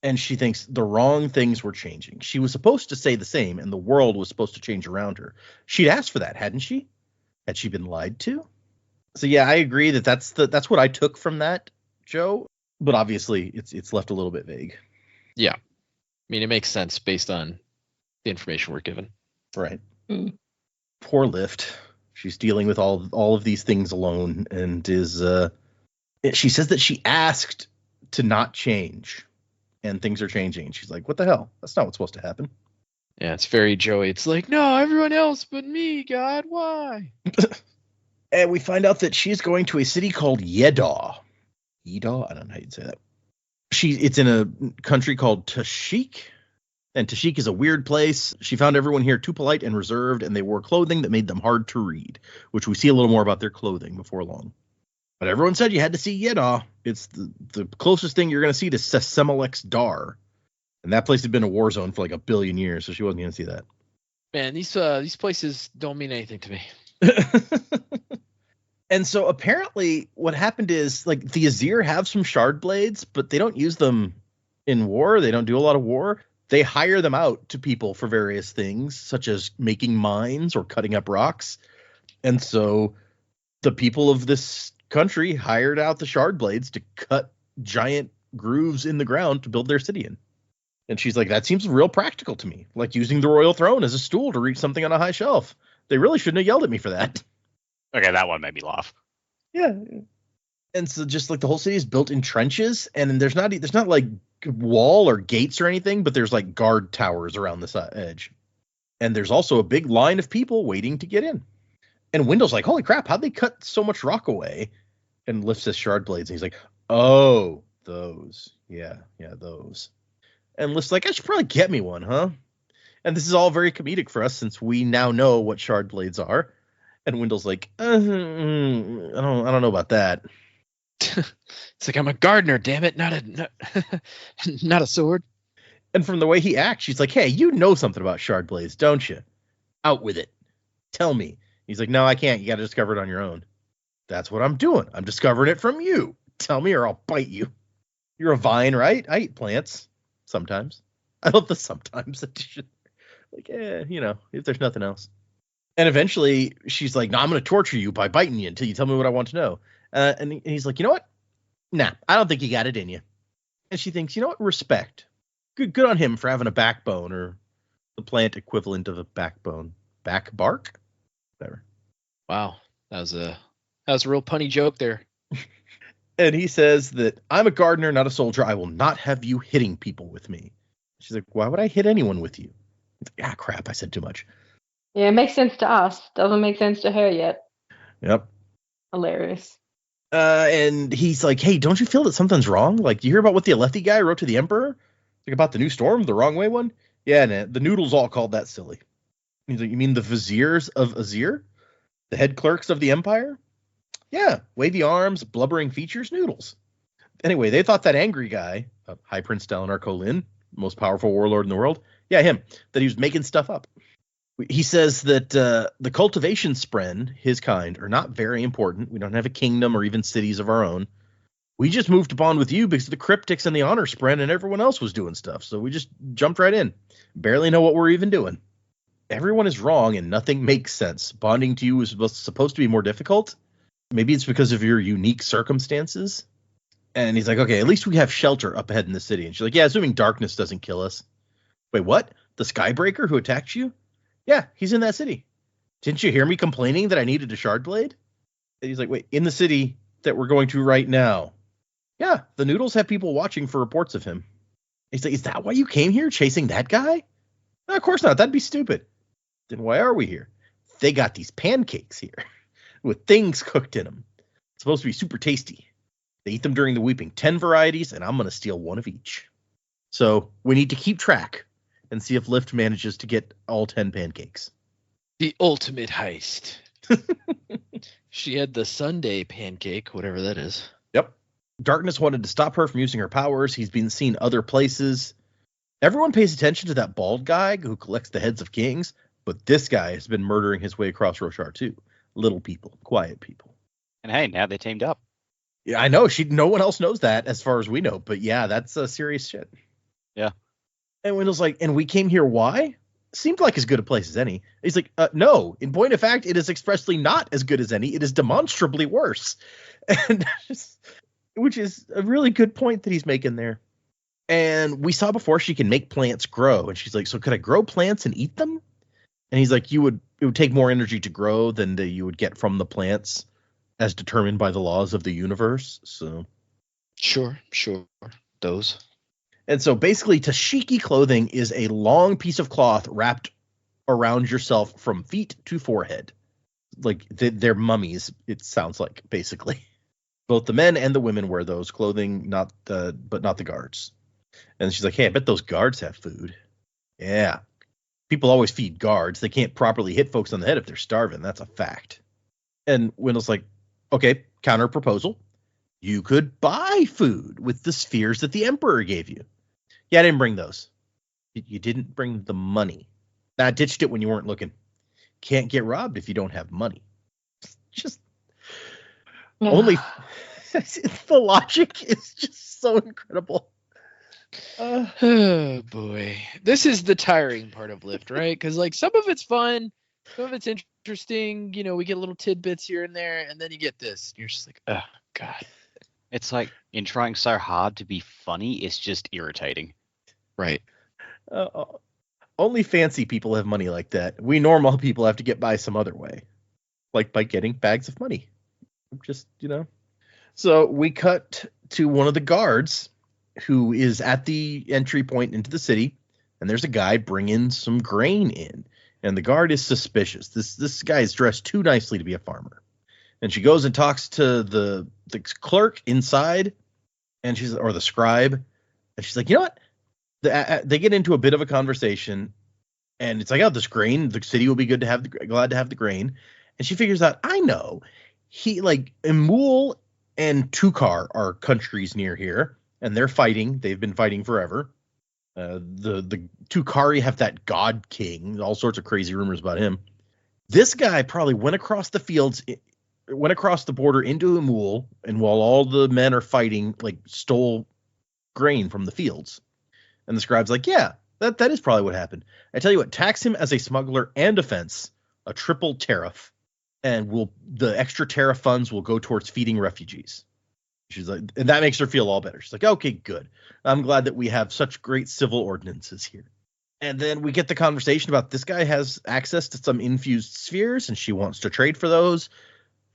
Speaker 1: And she thinks the wrong things were changing. She was supposed to say the same, and the world was supposed to change around her. She'd asked for that, hadn't she? Had she been lied to? So yeah, I agree that's what I took from that, Joe. But obviously, it's left a little bit vague.
Speaker 5: Yeah, I mean, it makes sense based on the information we're given.
Speaker 1: Right.
Speaker 3: Mm.
Speaker 1: Poor Lift. She's dealing with all of these things alone, and is she says that she asked to not change, and things are changing. And she's like, what the hell? That's not what's supposed to happen.
Speaker 5: Yeah, it's very Joey. It's like, no, everyone else but me, God, why?
Speaker 1: And we find out that she's going to a city called Yedah. Yedah? I don't know how you'd say that. It's in a country called Tashik. And Tashik is a weird place. She found everyone here too polite and reserved, and they wore clothing that made them hard to read, which we see a little more about their clothing before long. But everyone said you had to see Yedah. It's the closest thing you're going to see to Sesemilek's Dar. And that place had been a war zone for like 1 billion years, so she wasn't going to see that.
Speaker 5: Man, these places don't mean anything to me.
Speaker 1: And so apparently what happened is, like, the Azir have some shard blades, but they don't use them in war. They don't do a lot of war. They hire them out to people for various things, such as making mines or cutting up rocks. And so the people of this country hired out the shard blades to cut giant grooves in the ground to build their city in. And she's like, that seems real practical to me, like using the royal throne as a stool to reach something on a high shelf. They really shouldn't have yelled at me for that.
Speaker 2: Okay, that one made me laugh.
Speaker 1: Yeah. And so just like the whole city is built in trenches, and there's not like wall or gates or anything, but there's like guard towers around the edge. And there's also a big line of people waiting to get in. And Wendell's like, holy crap, how'd they cut so much rock away? And lifts his shard blades, and he's like, oh, those. Yeah, those. And Lift's like, I should probably get me one, huh? And this is all very comedic for us since we now know what shard blades are. And Wendell's like, I don't know about that.
Speaker 5: It's like, I'm a gardener, damn it, not a sword.
Speaker 1: And from the way he acts, she's like, hey, you know something about shard blades, don't you? Out with it. Tell me. He's like, no, I can't. You got to discover it on your own. That's what I'm doing. I'm discovering it from you. Tell me or I'll bite you. You're a vine, right? I eat plants. Sometimes. I love the sometimes addition. Like, if there's nothing else. And eventually she's like, no, I'm going to torture you by biting you until you tell me what I want to know. And he's like, you know what? Nah, I don't think you got it in you. And she thinks, you know what? Respect. Good on him for having a backbone, or the plant equivalent of a backbone. Back bark? Whatever.
Speaker 5: Wow. That was a real punny joke there.
Speaker 1: And he says that I'm a gardener, not a soldier. I will not have you hitting people with me. She's like, why would I hit anyone with you? He's like, crap, I said too much.
Speaker 3: Yeah, it makes sense to us. Doesn't make sense to her yet.
Speaker 1: Yep.
Speaker 3: Hilarious.
Speaker 1: And he's like, hey, don't you feel that something's wrong? Like, do you hear about what the Alethi guy wrote to the Emperor? Like, about the new storm, the wrong way one? Yeah, nah, the noodles all called that silly. He's like, you mean the viziers of Azir? The head clerks of the Empire? Yeah, wavy arms, blubbering features, noodles. Anyway, they thought that angry guy, High Prince Dalinar Kholin, most powerful warlord in the world, yeah, him, that he was making stuff up. He says that the cultivation spren, his kind, are not very important. We don't have a kingdom or even cities of our own. We just moved to bond with you because the cryptics and the honor spren and everyone else was doing stuff. So we just jumped right in. Barely know what we're even doing. Everyone is wrong and nothing makes sense. Bonding to you is supposed to be more difficult. maybe it's because of your unique circumstances. And he's like, okay, at least we have shelter up ahead in the city. And she's like, yeah, assuming darkness doesn't kill us. Wait, what? The Skybreaker who attacked you? Yeah, he's in that city. Didn't you hear me complaining that I needed a shard blade? And he's like, wait, in the city that we're going to right now. Yeah, the Noodles have people watching for reports of him. He's like, is that why you came here, chasing that guy? No, of course not. That'd be stupid. Then why are we here? They got these pancakes here with things cooked in them. It's supposed to be super tasty. They eat them during the weeping. 10 varieties, and I'm going to steal one of each. So we need to keep track and see if Lift manages to get all 10 pancakes.
Speaker 5: The ultimate heist. She had the Sunday pancake, whatever that is.
Speaker 1: Yep. Darkness wanted to stop her from using her powers. He's been seen other places. Everyone pays attention to that bald guy who collects the heads of kings, but this guy has been murdering his way across Roshar too. Little people, quiet people.
Speaker 2: And hey, now they're teamed up.
Speaker 1: Yeah, I know. No one else knows that as far as we know, but yeah, that's serious shit.
Speaker 2: Yeah.
Speaker 1: And Wendell's like, and we came here why? Seemed like as good a place as any. He's like, no, in point of fact, it is expressly not as good as any. It is demonstrably worse. And which is a really good point that he's making there. And we saw before she can make plants grow. And she's like, so could I grow plants and eat them? And he's like, it would take more energy to grow than you would get from the plants as determined by the laws of the universe. So
Speaker 5: Sure. Those.
Speaker 1: And so basically Tashiki clothing is a long piece of cloth wrapped around yourself from feet to forehead. Like they're mummies, it sounds like, basically. Both the men and the women wear those clothing, but not the guards. And she's like, hey, I bet those guards have food. Yeah. People always feed guards. They can't properly hit folks on the head if they're starving. That's a fact. And Wendell's like, okay, counter proposal. You could buy food with the spheres that the Emperor gave you. Yeah, I didn't bring those. You didn't bring the money. I ditched it when you weren't looking. Can't get robbed if you don't have money. Just only the logic is just so incredible.
Speaker 5: Oh boy, this is the tiring part of Lift, right? Because like some of it's fun, some of it's interesting. You know, we get little tidbits here and there, and then you get this. And you're just like, oh god.
Speaker 2: It's like in trying so hard to be funny, it's just irritating.
Speaker 5: Right.
Speaker 1: Only fancy people have money like that. We normal people have to get by some other way, like by getting bags of money. Just, So we cut to one of the guards who is at the entry point into the city, and there's a guy bringing some grain in, and the guard is suspicious. This guy is dressed too nicely to be a farmer. And she goes and talks to the clerk inside, and or the scribe, and she's like, you know what? They get into a bit of a conversation, and it's like, oh, this grain, the city will be glad to have the grain. And she figures out, I know, Emul and Tukar are countries near here, and they're fighting. They've been fighting forever. The Tukari have that god king, all sorts of crazy rumors about him. This guy probably went across the fields, went across the border into Emul, and while all the men are fighting, stole grain from the fields. And the scribe's like, yeah, that is probably what happened. I tell you what, tax him as a smuggler and offense, a triple tariff, and the extra tariff funds will go towards feeding refugees. She's like, and that makes her feel all better. She's like, okay, good. I'm glad that we have such great civil ordinances here. And then we get the conversation about this guy has access to some infused spheres, and she wants to trade for those.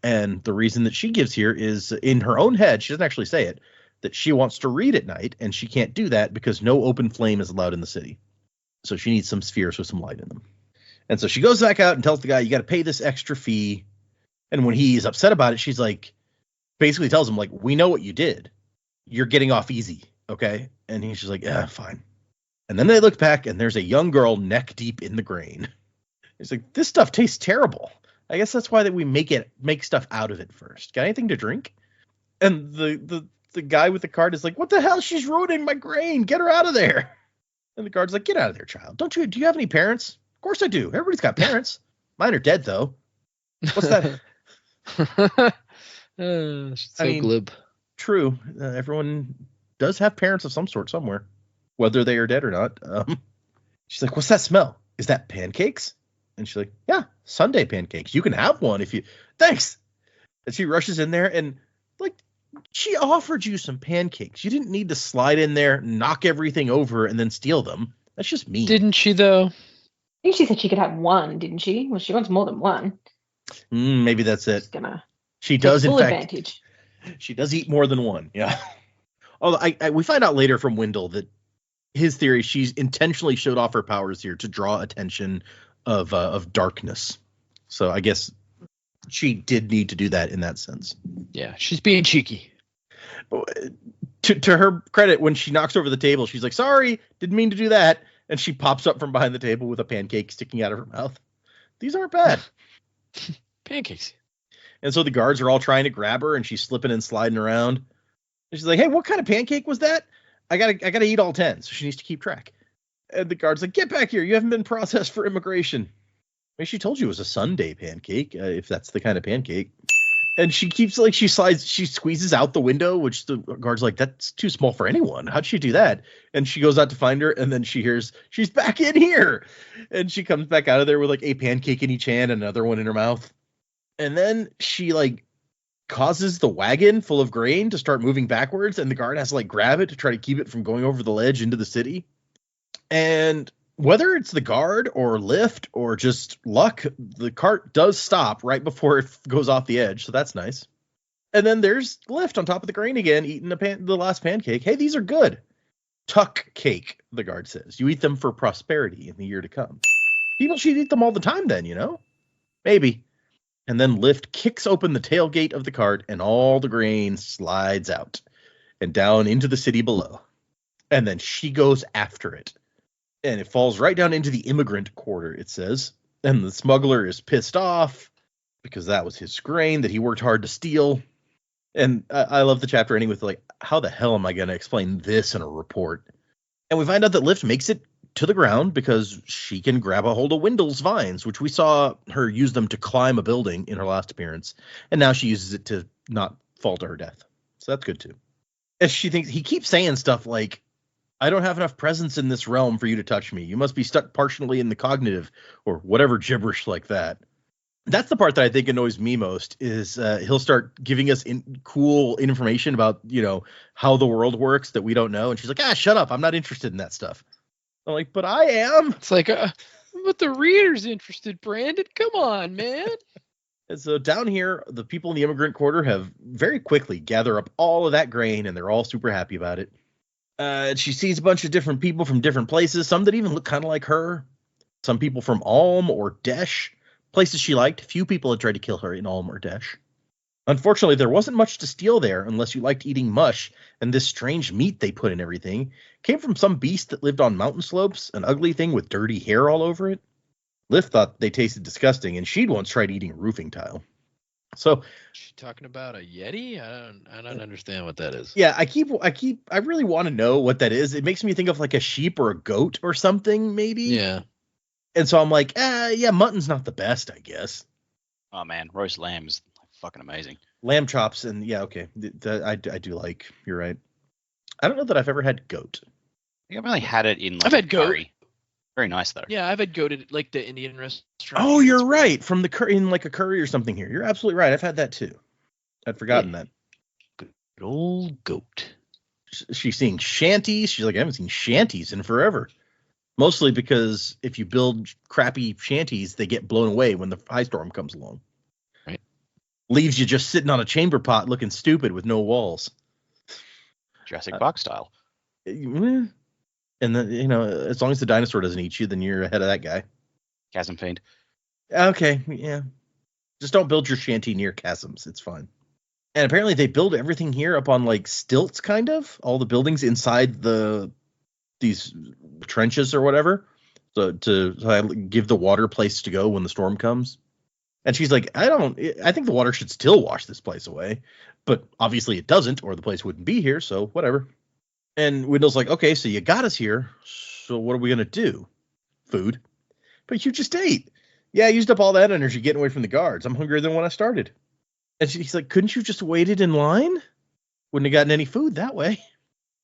Speaker 1: And the reason that she gives here is in her own head, she doesn't actually say it, that she wants to read at night, and she can't do that because no open flame is allowed in the city. So she needs some spheres with some light in them. And so she goes back out and tells the guy, you got to pay this extra fee. And when he's upset about it, she's like, basically tells him, we know what you did. You're getting off easy, okay? And he's just like, yeah, fine. And then they look back, and there's a young girl neck deep in the grain. He's like, this stuff tastes terrible. I guess that's why that we make stuff out of it first. Got anything to drink? And the guy with the card is like, what the hell? She's ruining my grain. Get her out of there. And the guard's like, get out of there, child. Do you have any parents? Of course I do. Everybody's got parents. Mine are dead, though. What's that?
Speaker 5: Glib.
Speaker 1: True. Everyone does have parents of some sort somewhere, whether they are dead or not. She's like, what's that smell? Is that pancakes? And she's like, yeah, Sunday pancakes. You can have one if you... Thanks. And she rushes in there and, like, she offered you some pancakes. You didn't need to slide in there, knock everything over, and then steal them. That's just mean.
Speaker 5: Didn't she, though?
Speaker 3: I think she said she could have one, didn't she? Well, she wants more than one.
Speaker 1: Maybe that's it.
Speaker 3: She's gonna
Speaker 1: She
Speaker 3: take
Speaker 1: does, in
Speaker 3: full
Speaker 1: fact.
Speaker 3: advantage.
Speaker 1: She does eat more than one. Yeah. Although we find out later from Wendell that his theory, she's intentionally showed off her powers here to draw attention of darkness. So I guess she did need to do that in that sense.
Speaker 5: Yeah, she's being cheeky.
Speaker 1: To her credit, when she knocks over the table, she's like, sorry, didn't mean to do that. And she pops up from behind the table with a pancake sticking out of her mouth. These aren't bad.
Speaker 5: Pancakes.
Speaker 1: And so the guards are all trying to grab her, and she's slipping and sliding around. And she's like, hey, what kind of pancake was that? I gotta eat all 10, so she needs to keep track. And the guard's like, get back here. You haven't been processed for immigration. I mean, she told you it was a Sunday pancake, if that's the kind of pancake. And she keeps, like, she squeezes out the window, which the guard's like, that's too small for anyone. How'd she do that? And she goes out to find her, and then she hears, she's back in here. And she comes back out of there with, like, a pancake in each hand and another one in her mouth. And then she, like, causes the wagon full of grain to start moving backwards, and the guard has to, like, grab it to try to keep it from going over the ledge into the city. And whether it's the guard or lift or just luck, the cart does stop right before it goes off the edge, so that's nice. And then there's lift on top of the grain again, eating the last pancake. Hey, these are good. Tuck cake, the guard says. You eat them for prosperity in the year to come. People should eat them all the time then, you know? Maybe. And then Lift kicks open the tailgate of the cart, and all the grain slides out and down into the city below. And then she goes after it. And it falls right down into the immigrant quarter, it says. And the smuggler is pissed off because that was his grain that he worked hard to steal. And I love the chapter ending with, like, how the hell am I going to explain this in a report? And we find out that Lift makes it to the ground because she can grab a hold of Wendell's vines, which we saw her use them to climb a building in her last appearance. And now she uses it to not fall to her death. So that's good too. And she thinks, he keeps saying stuff like, I don't have enough presence in this realm for you to touch me. You must be stuck partially in the cognitive or whatever gibberish like that. That's the part that I think annoys me most is he'll start giving us cool information about, you know, how the world works that we don't know. And she's like, shut up. I'm not interested in that stuff. I'm like, but I am.
Speaker 5: It's like, but the reader's interested, Brandon. Come on, man.
Speaker 1: And so down here, the people in the immigrant quarter have very quickly gather up all of that grain, and they're all super happy about it. She sees a bunch of different people from different places, some that even look kind of like her. Some people from Ulm or Desh, places she liked. Few people had tried to kill her in Ulm or Desh. Unfortunately, there wasn't much to steal there unless you liked eating mush, and this strange meat they put in everything came from some beast that lived on mountain slopes, an ugly thing with dirty hair all over it. Liv thought they tasted disgusting, and she'd once tried eating roofing tile. So,
Speaker 5: she talking about a Yeti? I don't understand what that is.
Speaker 1: Yeah, I really want to know what that is. It makes me think of like a sheep or a goat or something, maybe.
Speaker 5: Yeah.
Speaker 1: And so I'm like, yeah, mutton's not the best, I guess.
Speaker 2: Oh man, roast lamb is fucking amazing.
Speaker 1: Lamb chops and yeah, okay, I do like. You're right. I don't know that I've ever had goat.
Speaker 2: I think I've only had it in like
Speaker 5: I've had goat.
Speaker 2: curry. Very nice though.
Speaker 5: Yeah, I've had goat at like the Indian restaurant.
Speaker 1: Oh, you're right. From the curry, in like a curry or something here. You're absolutely right. I've had that too. I'd forgotten that.
Speaker 5: Good old goat.
Speaker 1: She's seeing shanties. She's like, I haven't seen shanties in forever. Mostly because if you build crappy shanties, they get blown away when the high storm comes along.
Speaker 5: Right.
Speaker 1: Leaves you just sitting on a chamber pot looking stupid with no walls.
Speaker 2: Jurassic Park style.
Speaker 1: And then, you know, as long as the dinosaur doesn't eat you, then you're ahead of that guy.
Speaker 2: Chasm Fiend.
Speaker 1: Okay, yeah. Just don't build your shanty near chasms. It's fine. And apparently they build everything here up on like stilts, kind of. All the buildings inside these trenches or whatever. So to give the water place to go when the storm comes. And she's like, I think the water should still wash this place away. But obviously it doesn't, or the place wouldn't be here, so whatever. And Wendell's like, okay, so you got us here. So what are we going to do? Food. But you just ate. Yeah, I used up all that energy getting away from the guards. I'm hungrier than when I started. And she's like, couldn't you just waited in line? Wouldn't have gotten any food that way.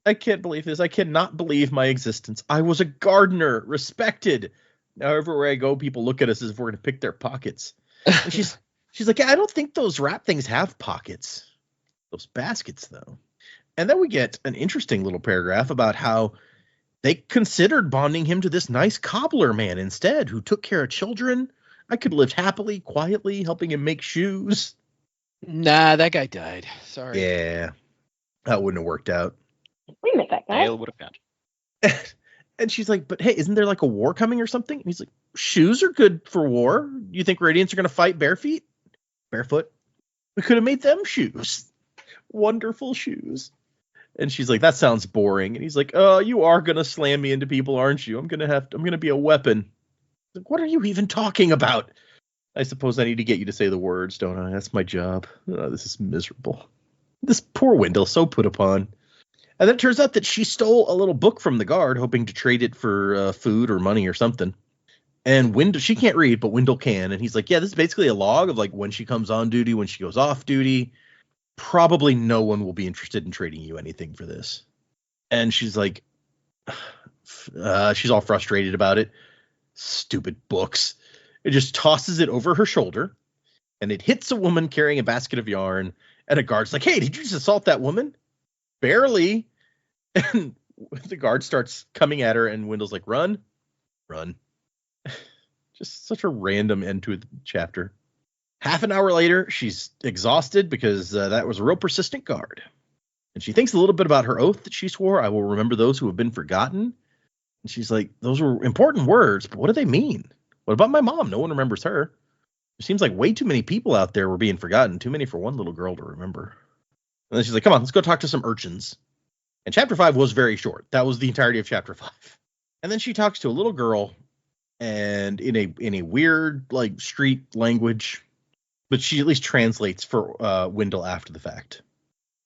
Speaker 1: I can't believe this. I cannot believe my existence. I was a gardener, respected. Now everywhere I go, people look at us as if we're going to pick their pockets. And she's She's like, yeah, I don't think those wrap things have pockets. Those baskets, though. And then we get an interesting little paragraph about how they considered bonding him to this nice cobbler man instead, who took care of children. I could live happily, quietly, helping him make shoes.
Speaker 5: Nah, that guy died. Sorry.
Speaker 1: Yeah, that wouldn't have worked out.
Speaker 3: We met that guy.
Speaker 2: Dale would have found.
Speaker 1: And she's like, but hey, isn't there like a war coming or something? And he's like, shoes are good for war. You think Radiants are going to fight barefoot? We could have made them shoes. Wonderful shoes. And she's like, that sounds boring. And he's like, oh, you are going to slam me into people, aren't you? I'm going to be a weapon. Like, what are you even talking about? I suppose I need to get you to say the words, don't I? That's my job. Oh, this is miserable. This poor Wendell, so put upon. And then it turns out that she stole a little book from the guard, hoping to trade it for food or money or something. And Wendell, she can't read, but Wendell can. And he's like, yeah, this is basically a log of like when she comes on duty, when she goes off duty. Probably no one will be interested in trading you anything for this. And she's like, she's all frustrated about it. Stupid books. It just tosses it over her shoulder. And it hits a woman carrying a basket of yarn. And a guard's like, hey, did you just assault that woman? Barely. And the guard starts coming at her, and Wendell's like, run. Just such a random end to a chapter. Half an hour later, she's exhausted because that was a real persistent guard. And she thinks a little bit about her oath that she swore. I will remember those who have been forgotten. And she's like, those were important words, but what do they mean? What about my mom? No one remembers her. It seems like way too many people out there were being forgotten. Too many for one little girl to remember. And then she's like, come on, let's go talk to some urchins. And chapter 5 was very short. That was the entirety of chapter 5. And then she talks to a little girl, and in a weird like street language, but she at least translates for Wendell after the fact.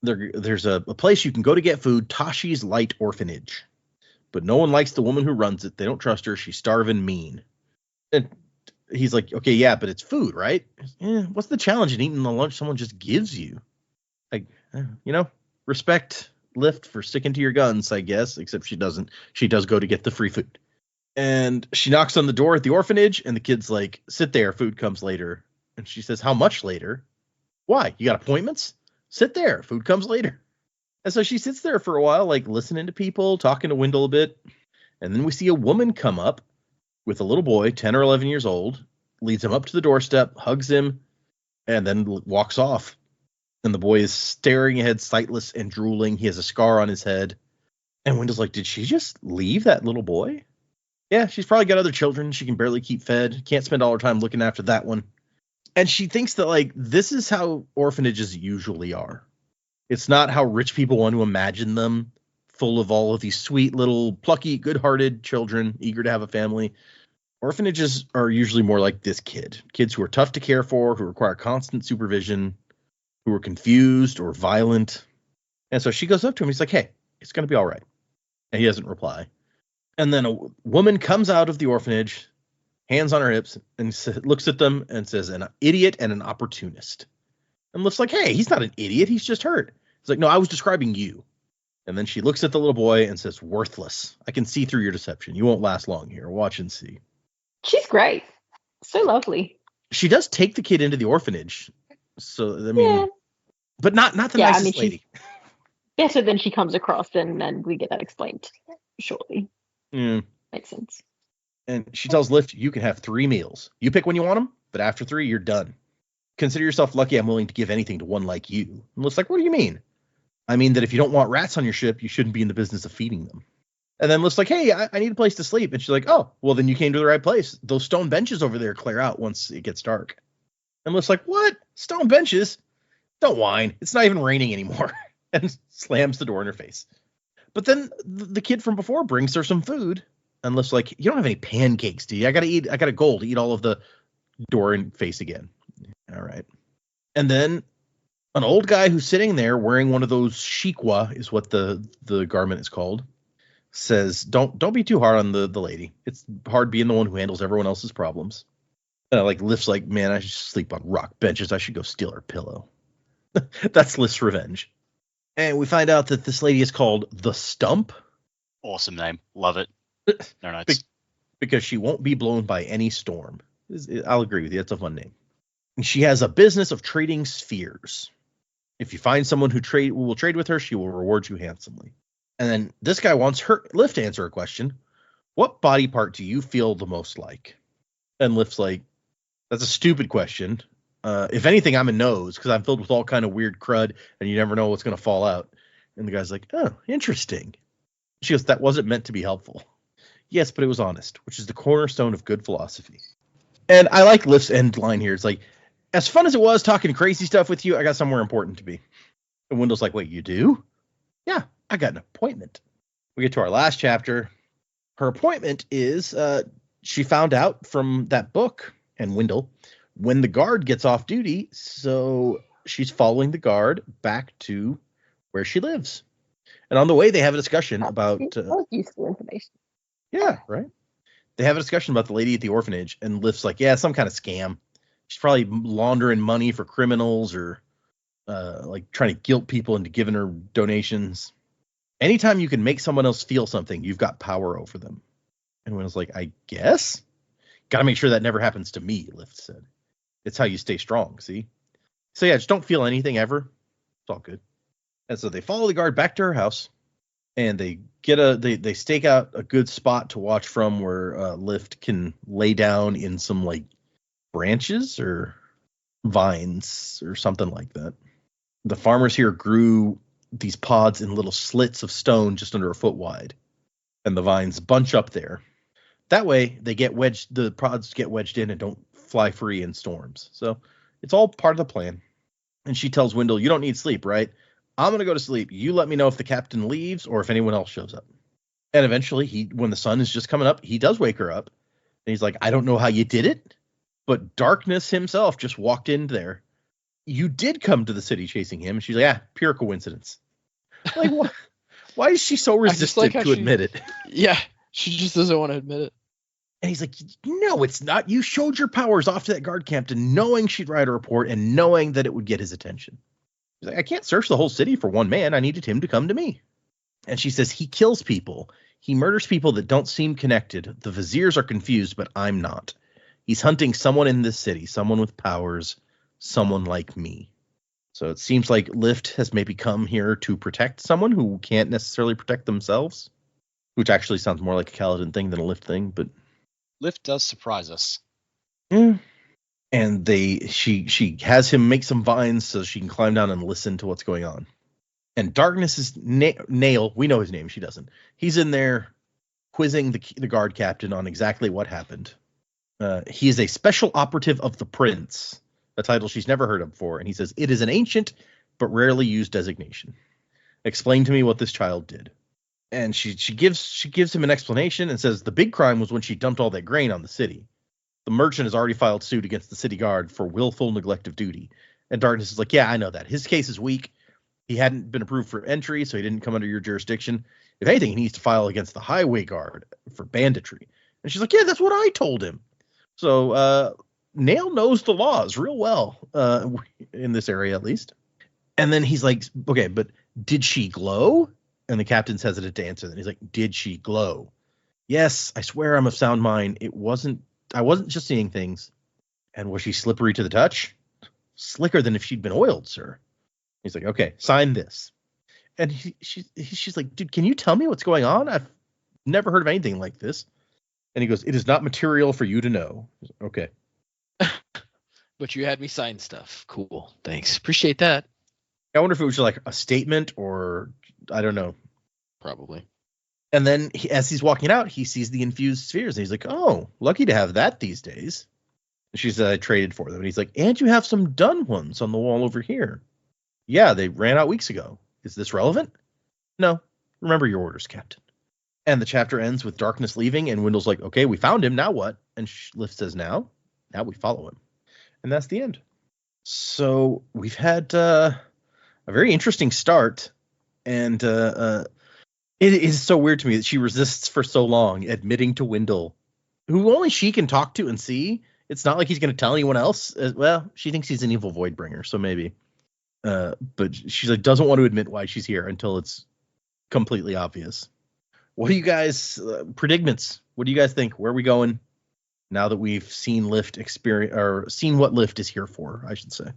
Speaker 1: There's a place you can go to get food, Tashi's Light Orphanage. But no one likes the woman who runs it. They don't trust her. She's starving mean. And he's like, okay, yeah, but it's food, right? What's the challenge in eating the lunch someone just gives you? Like, respect Lift for sticking to your guns, I guess, except she doesn't. She does go to get the free food. And she knocks on the door at the orphanage, and the kid's like, sit there, food comes later. And she says, how much later? Why? You got appointments? Sit there, food comes later. And so she sits there for a while, like listening to people, talking to Wendell a bit. And then we see a woman come up with a little boy, 10 or 11 years old, leads him up to the doorstep, hugs him, and then walks off. And the boy is staring ahead, sightless and drooling. He has a scar on his head. And Wendell's like, did she just leave that little boy? Yeah, she's probably got other children. She can barely keep fed. Can't spend all her time looking after that one. And she thinks that, like, this is how orphanages usually are. It's not how rich people want to imagine them, full of all of these sweet little plucky, good-hearted children, eager to have a family. Orphanages are usually more like this kid. Kids who are tough to care for, who require constant supervision, who are confused or violent. And so she goes up to him. He's like, hey, it's going to be all right. And he doesn't reply. And then a woman comes out of the orphanage, hands on her hips, and looks at them and says, an idiot and an opportunist. And looks like, hey, he's not an idiot. He's just hurt. He's like, no, I was describing you. And then she looks at the little boy and says, worthless. I can see through your deception. You won't last long here. Watch and see.
Speaker 3: She's great. So lovely.
Speaker 1: She does take the kid into the orphanage. So, I mean, yeah. But not the nicest lady.
Speaker 3: Yeah, so then she comes across and we get that explained shortly. Makes sense.
Speaker 1: And she tells Lift, you can have 3 meals. You pick when you want them, but after 3, you're done. Consider yourself lucky I'm willing to give anything to one like you. And Lift's like, what do you mean? I mean that if you don't want rats on your ship, you shouldn't be in the business of feeding them. And then Lift's like, hey, I need a place to sleep. And she's like, oh, well, then you came to the right place. Those stone benches over there clear out once it gets dark. And Lift's like, what? Stone benches? Don't whine. It's not even raining anymore. And slams the door in her face. But then the kid from before brings her some food. And Lift's like, you don't have any pancakes, do you? I got a goal to eat all of the door in face again. All right. And then an old guy who's sitting there wearing one of those shikwa is what the garment is called, says, don't be too hard on the lady. It's hard being the one who handles everyone else's problems. Like Lift's like, man, I should sleep on rock benches. I should go steal her pillow. That's Lift's revenge. And we find out that this lady is called the Stump.
Speaker 2: Awesome name. Love it. No notes.
Speaker 1: Because she won't be blown by any storm. I'll agree with you. It's a fun name. She has a business of trading spheres. If you find someone who will trade with her, she will reward you handsomely. And then this guy wants Lift to answer a question. What body part do you feel the most like? And Lift's like, that's a stupid question. If anything, I'm a nose because I'm filled with all kind of weird crud and you never know what's going to fall out. And the guy's like, oh, interesting. She goes, that wasn't meant to be helpful. Yes, but it was honest, which is the cornerstone of good philosophy. And I like Lift's end line here. It's like, as fun as it was talking crazy stuff with you, I got somewhere important to be. And Wendell's like, wait, you do? Yeah, I got an appointment. We get to our last chapter. Her appointment is she found out from that book, and Wendell, when the guard gets off duty, so she's following the guard back to where she lives. And on the way, they have a discussion about...
Speaker 3: that was useful information.
Speaker 1: Yeah, right. They have a discussion about the lady at the orphanage, and Lift's like, yeah, some kind of scam. She's probably laundering money for criminals or like trying to guilt people into giving her donations. Anytime you can make someone else feel something, you've got power over them. And Wendell's like, I guess? Got to make sure that never happens to me, Lift said. It's how you stay strong, see? So yeah, just don't feel anything ever. It's all good. And so they follow the guard back to her house, and they they stake out a good spot to watch from where Lift can lay down in some like branches or vines or something like that. The farmers here grew these pods in little slits of stone just under a foot wide, and the vines bunch up there. That way they get wedged, the pods get wedged in and don't fly free in storms. So it's all part of the plan. And she tells Wendell, you don't need sleep, right? I'm going to go to sleep. You let me know if the captain leaves or if anyone else shows up. And eventually, when the sun is just coming up, he does wake her up. And he's like, I don't know how you did it, but Darkness himself just walked in there. You did come to the city chasing him. And she's like, yeah, pure coincidence. Like, why is she so resistant to admit it?
Speaker 5: Yeah, she just doesn't want to admit it.
Speaker 1: And he's like, no, it's not. You showed your powers off to that guard captain knowing she'd write a report and knowing that it would get his attention. He's like, I can't search the whole city for one man. I needed him to come to me. And she says, he kills people. He murders people that don't seem connected. The viziers are confused, but I'm not. He's hunting someone in this city, someone with powers, someone like me. So it seems like Lift has maybe come here to protect someone who can't necessarily protect themselves, which actually sounds more like a Kaladin thing than a Lift thing, but...
Speaker 6: Lift does surprise us.
Speaker 1: Yeah. And she has him make some vines so she can climb down and listen to what's going on. And Darkness is Nail. We know his name. She doesn't. He's in there quizzing the guard captain on exactly what happened. He is a special operative of the prince, a title she's never heard of before. And he says, it is an ancient but rarely used designation. Explain to me what this child did. And she gives him an explanation and says the big crime was when she dumped all that grain on the city. The merchant has already filed suit against the city guard for willful neglect of duty. And Darkness is like, yeah, I know that. His case is weak. He hadn't been approved for entry, so he didn't come under your jurisdiction. If anything, he needs to file against the highway guard for banditry. And she's like, yeah, that's what I told him. So Nail knows the laws real well, in this area at least. And then he's like, okay, but did she glow? And the captain's hesitant to answer that. He's like, did she glow? Yes, I swear I'm of sound mind. I wasn't just seeing things. And was she slippery to the touch? Slicker than if she'd been oiled, sir. He's like, okay, sign this. And she's like, dude, can you tell me what's going on? I've never heard of anything like this. And he goes, it is not material for you to know. Okay.
Speaker 5: But you had me sign stuff. Cool. Thanks. Appreciate that.
Speaker 1: I wonder if it was like a statement or I don't know.
Speaker 5: Probably.
Speaker 1: And then as he's walking out, he sees the infused spheres. And he's like, oh, lucky to have that these days. And she said, I traded for them. And he's like, and you have some done ones on the wall over here. Yeah, they ran out weeks ago. Is this relevant? No. Remember your orders, Captain. And the chapter ends with Darkness leaving. And Wendell's like, okay, we found him. Now what? And Lift says, now we follow him. And that's the end. So we've had a very interesting start. And it is so weird to me that she resists for so long, admitting to Wendell, who only she can talk to and see. It's not like he's going to tell anyone else. Well, she thinks he's an evil Voidbringer, so maybe. But she's like, doesn't want to admit why she's here until it's completely obvious. What do you guys, predicaments? What do you guys think? Where are we going? now that we've seen Lift experience or seen what Lift is here for, I should say.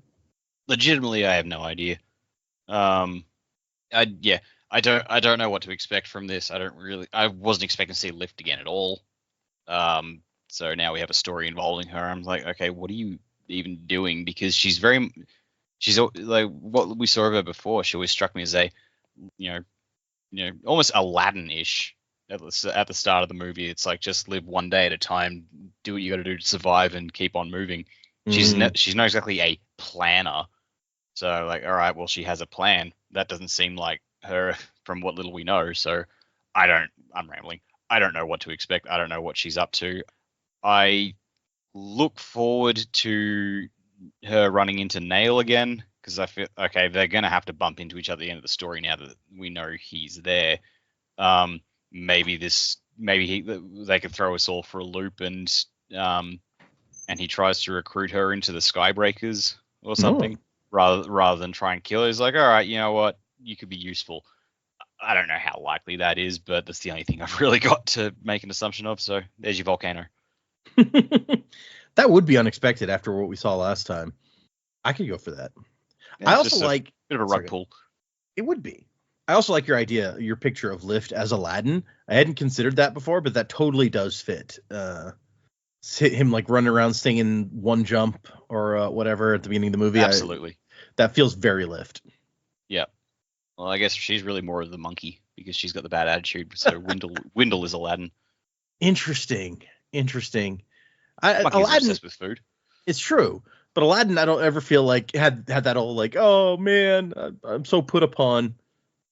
Speaker 2: Legitimately, I have no idea. I don't know what to expect from this. I wasn't expecting to see Lift again at all. So now we have a story involving her. I'm like, okay, what are you even doing? Because she's like what we saw of her before. She always struck me as a, almost Aladdin-ish at the start of the movie. It's like just live one day at a time, do what you got to do to survive, and keep on moving. She's not exactly a planner. So like, all right, well, she has a plan. That doesn't seem like her from what little we know. So I'm rambling. I don't know what to expect. I don't know what she's up to. I look forward to her running into Nail again, because I feel, okay, they're going to have to bump into each other at the end of the story now that we know he's there. Maybe they could throw us all for a loop, and he tries to recruit her into the Skybreakers or something, rather than try and kill her. He's like, all right, you know what? You could be useful. I don't know how likely that is, but that's the only thing I've really got to make an assumption of. So there's your volcano.
Speaker 1: That would be unexpected after what we saw last time. I could go for that.
Speaker 2: Yeah,
Speaker 1: I also like
Speaker 2: a bit of a rug pull.
Speaker 1: It would be. I also like your picture of Lift as Aladdin. I hadn't considered that before, but that totally does fit. Him like running around singing One Jump or whatever at the beginning of the movie.
Speaker 2: Absolutely.
Speaker 1: That feels very Lift.
Speaker 2: Yeah. Well, I guess she's really more of the monkey because she's got the bad attitude. So Windle is Aladdin.
Speaker 1: Interesting.
Speaker 2: Monkey's
Speaker 1: Aladdin,
Speaker 2: obsessed with food.
Speaker 1: It's true, but Aladdin, I don't ever feel like had that whole like, oh man, I'm so put upon.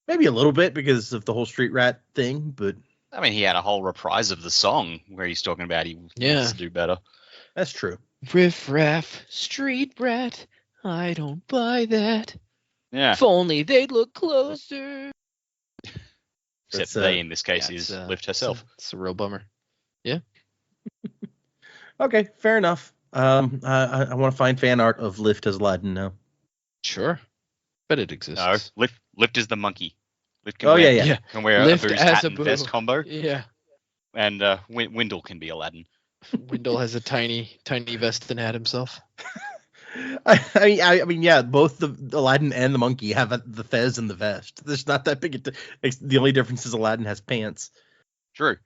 Speaker 1: Maybe a little bit because of the whole street rat thing, but
Speaker 2: I mean, he had a whole reprise of the song where he's talking about he wants to do better.
Speaker 1: That's true.
Speaker 5: Riff raff, street rat, I don't buy that.
Speaker 2: Yeah.
Speaker 5: If only they'd look closer.
Speaker 2: Except they, in this case, is Lift herself.
Speaker 5: It's a real bummer. Yeah.
Speaker 1: Okay, fair enough. I want to find fan art of Lift as Aladdin now.
Speaker 5: Sure. But it exists.
Speaker 2: No, Lift is the monkey. Lift can wear, can wear
Speaker 5: Lift
Speaker 2: a Boo's
Speaker 5: as
Speaker 2: hat
Speaker 5: a
Speaker 2: and
Speaker 5: Boo.
Speaker 2: vest combo.
Speaker 5: Yeah.
Speaker 2: And Windle can be Aladdin.
Speaker 5: Windle has a tiny vest and hat himself.
Speaker 1: I mean, yeah, both the Aladdin and the monkey have the fez and the vest. There's not that big. The only difference is Aladdin has pants.
Speaker 2: True.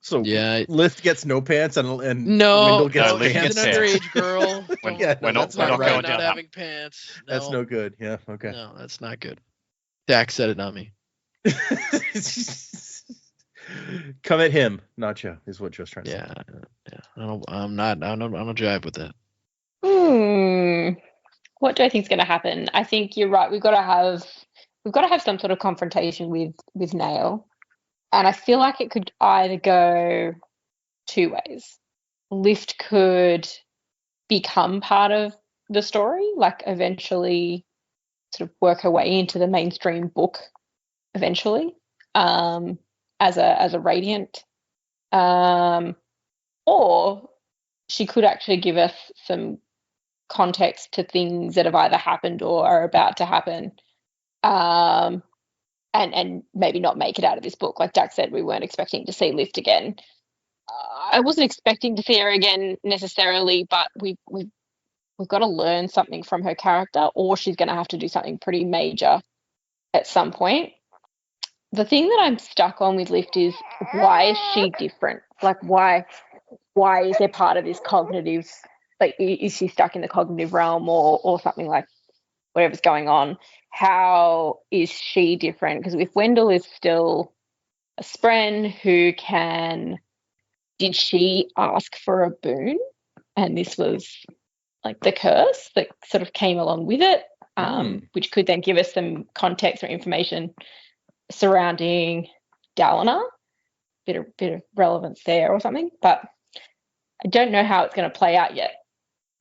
Speaker 1: So
Speaker 5: yeah,
Speaker 1: Lift gets no pants and
Speaker 5: no,
Speaker 1: Windle gets
Speaker 2: Lift
Speaker 1: pants.
Speaker 5: He's an underage girl.
Speaker 2: We're not
Speaker 5: right,
Speaker 2: going
Speaker 5: not
Speaker 2: down
Speaker 5: having pants. No.
Speaker 1: That's no good. Yeah. Okay.
Speaker 5: No, that's not good. Dak said it, not me.
Speaker 1: Come at him, not Joe, is what Joe's trying to say.
Speaker 5: Yeah. I don't jive with that.
Speaker 3: What do I think is going to happen? I think you're right. We've got to have some sort of confrontation with Nail, and I feel like it could either go two ways. Lift could become part of the story, like eventually sort of work her way into the mainstream book eventually, as a Radiant, or she could actually give us some context to things that have either happened or are about to happen, and maybe not make it out of this book. Like Dak said, we weren't expecting to see Lift again. I wasn't expecting to see her again necessarily, but we've got to learn something from her character, or she's going to have to do something pretty major at some point. The thing that I'm stuck on with Lift is, why is she different? Like, why is there part of this cognitive, like, is she stuck in the cognitive realm or something, like whatever's going on? How is she different? Because if Wendell is still a spren who did she ask for a boon? And this was like the curse that sort of came along with it, which could then give us some context or information surrounding Dalinar. Bit of relevance there or something, but I don't know how it's going to play out yet.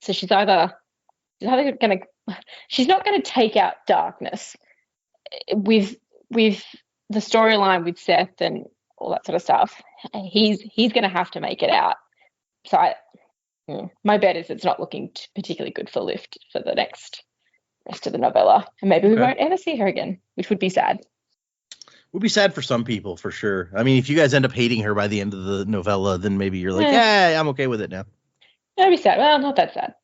Speaker 3: So she's not going to take out darkness with the storyline with Seth and all that sort of stuff. He's going to have to make it out. So my bet is it's not looking particularly good for Lift for the rest of the novella, and maybe we won't ever see her again, which would be sad.
Speaker 1: Would be sad for some people for sure. I mean, if you guys end up hating her by the end of the novella, then maybe you're like, yeah, I'm okay with it now.
Speaker 3: That'd be sad. Well, not that sad.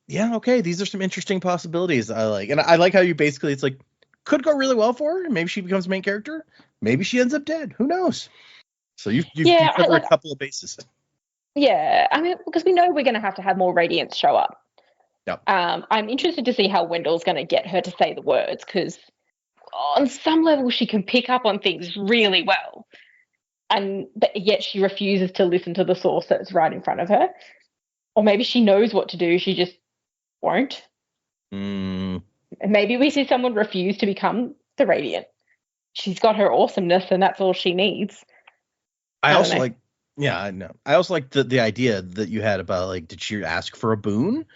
Speaker 1: Yeah, okay. These are some interesting possibilities I like. And I like how you basically, it's like, could go really well for her. Maybe she becomes main character. Maybe she ends up dead. Who knows? So you cover a couple of bases.
Speaker 3: Yeah, I mean, because we know we're going to have more Radiance show up.
Speaker 1: Yep.
Speaker 3: I'm interested to see how Wendell's going to get her to say the words, because on some level she can pick up on things really well, but yet she refuses to listen to the source that's right in front of her. Or maybe she knows what to do, she just won't. And maybe we see someone refuse to become the Radiant. She's got her awesomeness, and that's all she needs.
Speaker 1: I also like, yeah, I know. I also like the idea that you had about, like, did she ask for a boon?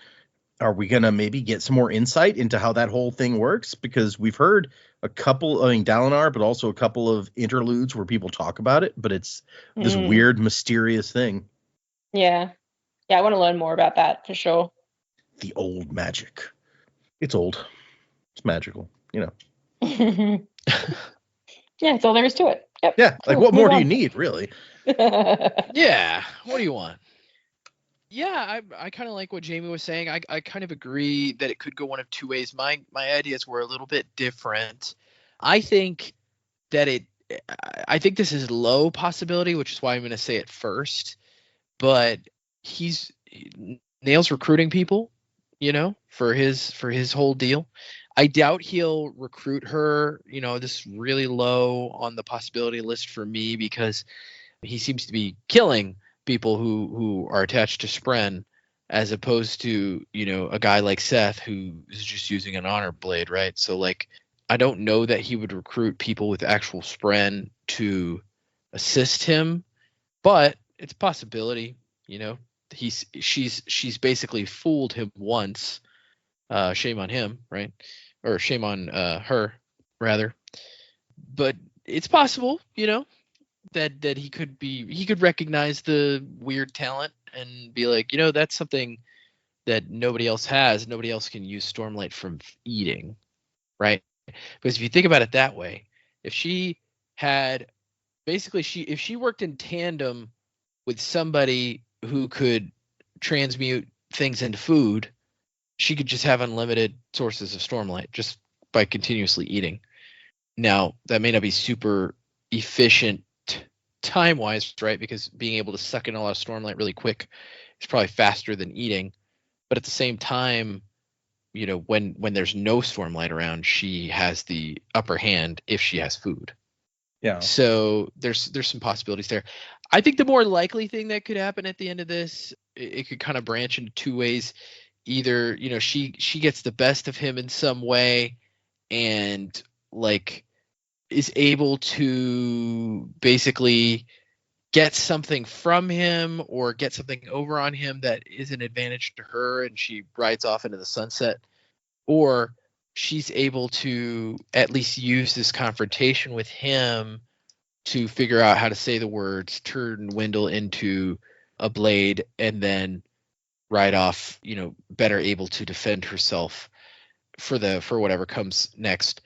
Speaker 1: Are we going to maybe get some more insight into how that whole thing works? Because we've heard a couple, I mean, Dalinar, but also a couple of interludes where people talk about it, but it's this weird, mysterious thing.
Speaker 3: Yeah. Yeah, I want to learn more about that for sure.
Speaker 1: The old magic. It's old. It's magical, you know.
Speaker 3: Yeah, that's all there is to it. Yep.
Speaker 1: Yeah, like, what more do you need, really?
Speaker 5: Yeah, what do you want? Yeah, I kind of like what Jamie was saying. I kind of agree that it could go one of two ways. My ideas were a little bit different. I think this is low possibility, which is why I'm going to say it first. But Nail's recruiting people, you know, for his whole deal. I doubt he'll recruit her. You know, this is really low on the possibility list for me, because he seems to be killing people who are attached to Spren, as opposed to, you know, a guy like Seth who is just using an honor blade, right? So, like, I don't know that he would recruit people with actual Spren to assist him, but it's a possibility. You know, she's basically fooled him once. Shame on him, right? Or shame on her, rather. But it's possible, you know, that he could recognize the weird talent and be like, you know, that's something that nobody else has. Nobody else can use Stormlight from eating, right? Because if you think about it that way, if she worked in tandem with somebody who could transmute things into food, she could just have unlimited sources of Stormlight just by continuously eating. Now, that may not be super efficient time-wise, right? Because being able to suck in a lot of Stormlight really quick is probably faster than eating. But at the same time, you know, when there's no Stormlight around, she has the upper hand if she has food.
Speaker 1: Yeah.
Speaker 5: So there's some possibilities there. I think the more likely thing that could happen at the end of this, it could kind of branch into two ways. Either, you know, she gets the best of him in some way and, like, is able to basically get something from him or get something over on him that is an advantage to her, and she rides off into the sunset. Or she's able to at least use this confrontation with him to figure out how to say the words, turn Wendell into a blade, and then ride off, you know, better able to defend herself for whatever comes next.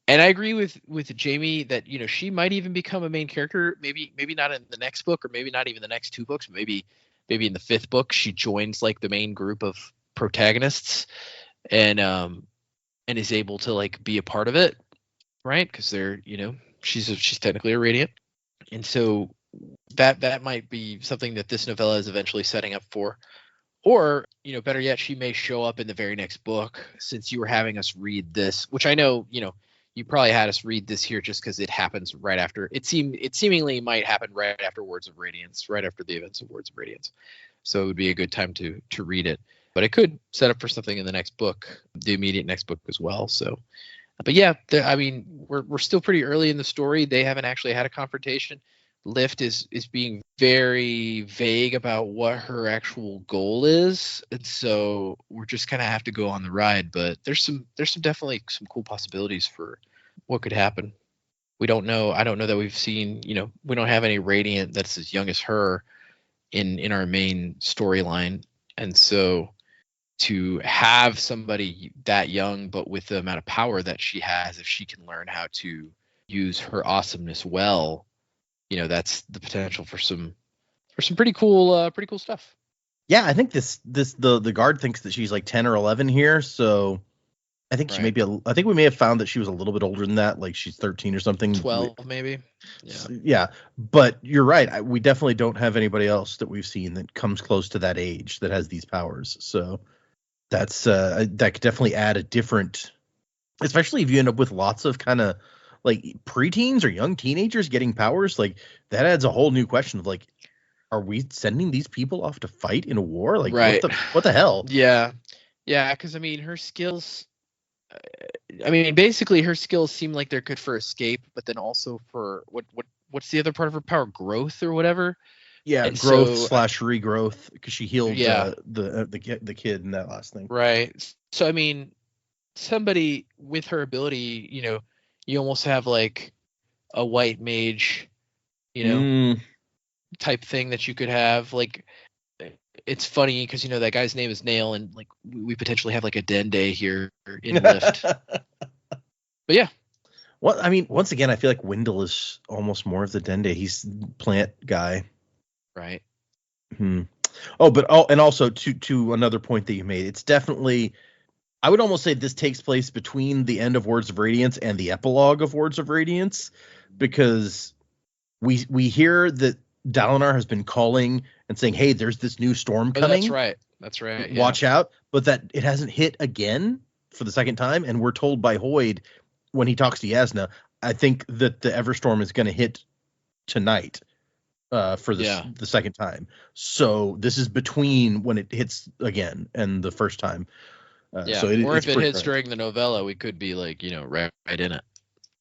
Speaker 5: And I agree with Jamie that, you know, she might even become a main character, maybe not in the next book, or maybe not even the next two books, maybe in the fifth book she joins, like, the main group of protagonists and is able to, like, be a part of it, right? Because they're, you know, she's technically a Radiant, and so that might be something that this novella is eventually setting up for. Or, you know, better yet, she may show up in the very next book, since you were having us read this, which I know, you know, you probably had us read this here just because it happens right after. It seemingly might happen right after Words of Radiance, right after the events of Words of Radiance. So it would be a good time to read it. But it could set up for something in the next book, the immediate next book as well. So, but yeah, I mean, we're still pretty early in the story. They haven't actually had a confrontation. Lift is being very vague about what her actual goal is, and so we're just kind of have to go on the ride. But there's some definitely some cool possibilities for what could happen. We don't know. I don't know that we've seen, you know, we don't have any Radiant that's as young as her in our main storyline, and so to have somebody that young, but with the amount of power that she has, if she can learn how to use her awesomeness well, that's the potential for some pretty cool stuff.
Speaker 1: Yeah, I think the guard thinks that she's like 10 or 11 here, so I think she may be I think we may have found that she was a little bit older than that, like she's 13 or something.
Speaker 5: 12 maybe.
Speaker 1: Yeah, but you're right. We definitely don't have anybody else that we've seen that comes close to that age that has these powers. So that's that could definitely add a different, especially if you end up with lots of kind of like preteens or young teenagers getting powers. Like that adds a whole new question of like, are we sending these people off to fight in a war? Like what the hell?
Speaker 5: Yeah, because I mean her skills. Basically her skills seem like they're good for escape, but then also for what's the other part of her power? Growth or whatever.
Speaker 1: Yeah, and growth / regrowth, because she healed the kid in that last thing.
Speaker 5: Right. So I mean, somebody with her ability, you almost have like a white mage, type thing that you could have. Like, it's funny because that guy's name is Nail, and like we potentially have like a Dende here in Lift. But yeah.
Speaker 1: Well, I mean, once again, I feel like Wendell is almost more of the Dende. He's plant guy.
Speaker 5: Right.
Speaker 1: Oh, and also to another point that you made, it's definitely, I would almost say this takes place between the end of Words of Radiance and the epilogue of Words of Radiance, because we hear that Dalinar has been calling and saying, hey, there's this new storm coming.
Speaker 5: That's right. Yeah.
Speaker 1: Watch out. But that it hasn't hit again for the second time. And we're told by Hoyd when he talks to Yasna, I think that the Everstorm is going to hit tonight for the second time. So this is between when it hits again and the first time. So
Speaker 5: or if it hits during the novella, we could be like, right in it.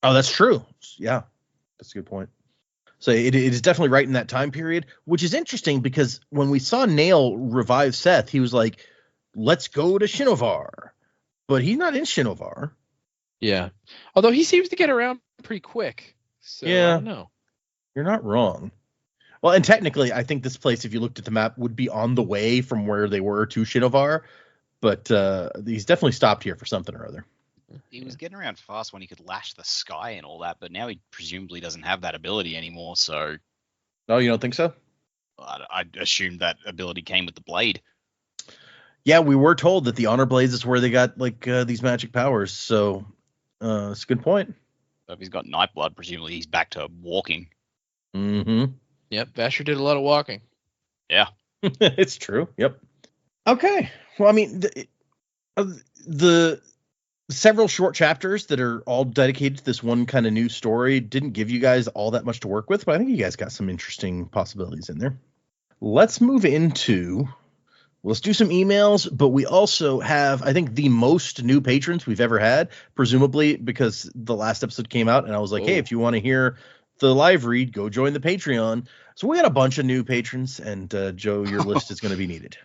Speaker 1: Oh, that's true. Yeah, that's a good point. So it is definitely right in that time period, which is interesting because when we saw Nail revive Seth, he was like, let's go to Shinovar. But he's not in Shinovar.
Speaker 5: Yeah. Although he seems to get around pretty quick. So I don't know.
Speaker 1: You're not wrong. Well, and technically, I think this place, if you looked at the map, would be on the way from where they were to Shinovar. But he's definitely stopped here for something or other.
Speaker 6: He was getting around fast when he could lash the sky and all that, but now he presumably doesn't have that ability anymore, so...
Speaker 1: Oh, you don't think so?
Speaker 6: I assumed that ability came with the blade.
Speaker 1: Yeah, we were told that the Honor Blades is where they got like these magic powers, so it's a good point.
Speaker 6: So if he's got Nightblood, presumably he's back to walking.
Speaker 1: Mm-hmm.
Speaker 5: Yep, Vasher did a lot of walking.
Speaker 6: Yeah.
Speaker 1: It's true, yep. Okay, well, I mean, the several short chapters that are all dedicated to this one kind of new story didn't give you guys all that much to work with, but I think you guys got some interesting possibilities in there. Let's move into, let's do some emails, but we also have, I think, the most new patrons we've ever had, presumably because the last episode came out and I was like, hey, if you want to hear the live read, go join the Patreon. So we got a bunch of new patrons, and Joe, your list is going to be needed.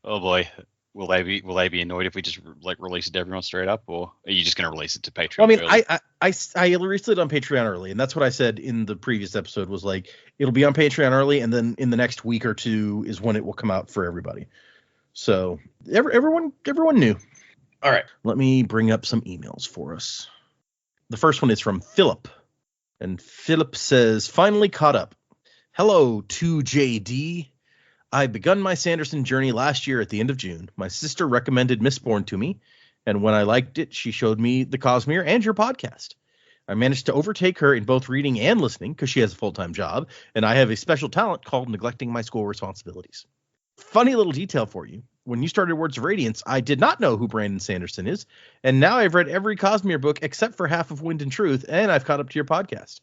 Speaker 6: Oh boy. Will they be annoyed if we just like release it to everyone straight up, or are you just going to release it to Patreon?
Speaker 1: Well, I mean,
Speaker 6: early?
Speaker 1: I released it on Patreon early, and that's what I said in the previous episode was like, it'll be on Patreon early, and then in the next week or two is when it will come out for everybody. So everyone knew. All right, let me bring up some emails for us. The first one is from Philip, and Philip says, finally caught up. Hello, 2JD. I begun my Sanderson journey last year at the end of June. My sister recommended Mistborn to me, and when I liked it, she showed me the Cosmere and your podcast. I managed to overtake her in both reading and listening because she has a full-time job, and I have a special talent called neglecting my school responsibilities. Funny little detail for you. When you started Words of Radiance, I did not know who Brandon Sanderson is, and now I've read every Cosmere book except for half of Wind and Truth, and I've caught up to your podcast.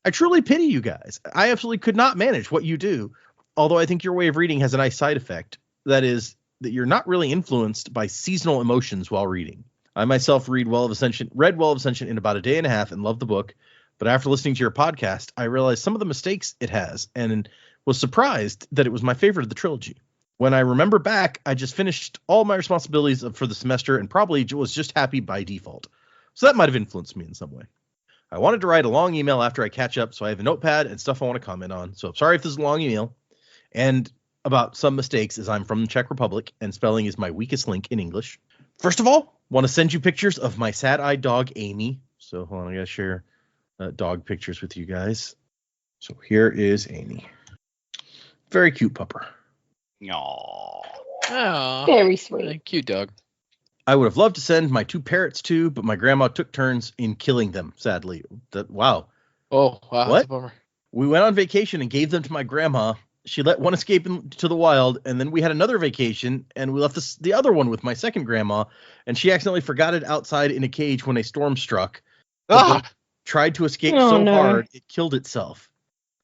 Speaker 1: I truly pity you guys. I absolutely could not manage what you do, although I think your way of reading has a nice side effect. That is, that you're not really influenced by seasonal emotions while reading. I myself read Well of Ascension in about a day and a half and loved the book, but after listening to your podcast, I realized some of the mistakes it has and was surprised that it was my favorite of the trilogy. When I remember back, I just finished all my responsibilities for the semester and probably was just happy by default. So that might have influenced me in some way. I wanted to write a long email after I catch up, so I have a notepad and stuff I want to comment on. So I'm sorry if this is a long email. And about some mistakes, as I'm from the Czech Republic and spelling is my weakest link in English. First of all, want to send you pictures of my sad-eyed dog, Amy. So hold on, I got to share dog pictures with you guys. So here is Amy. Very cute pupper.
Speaker 6: Aww.
Speaker 5: Oh,
Speaker 3: Very sweet.
Speaker 5: cute dog.
Speaker 1: I would have loved to send my 2 parrots too, but my grandma took turns in killing them, sadly. Wow.
Speaker 5: Oh, wow,
Speaker 1: What?
Speaker 5: that's a bummer.
Speaker 1: We went on vacation and gave them to my grandma. She let one escape into the wild, and then we had another vacation, and we left the other one with my second grandma, and she accidentally forgot it outside in a cage when a storm struck. The
Speaker 6: Ah!
Speaker 1: bird tried to escape
Speaker 3: Oh,
Speaker 1: so
Speaker 3: no.
Speaker 1: hard, it killed itself.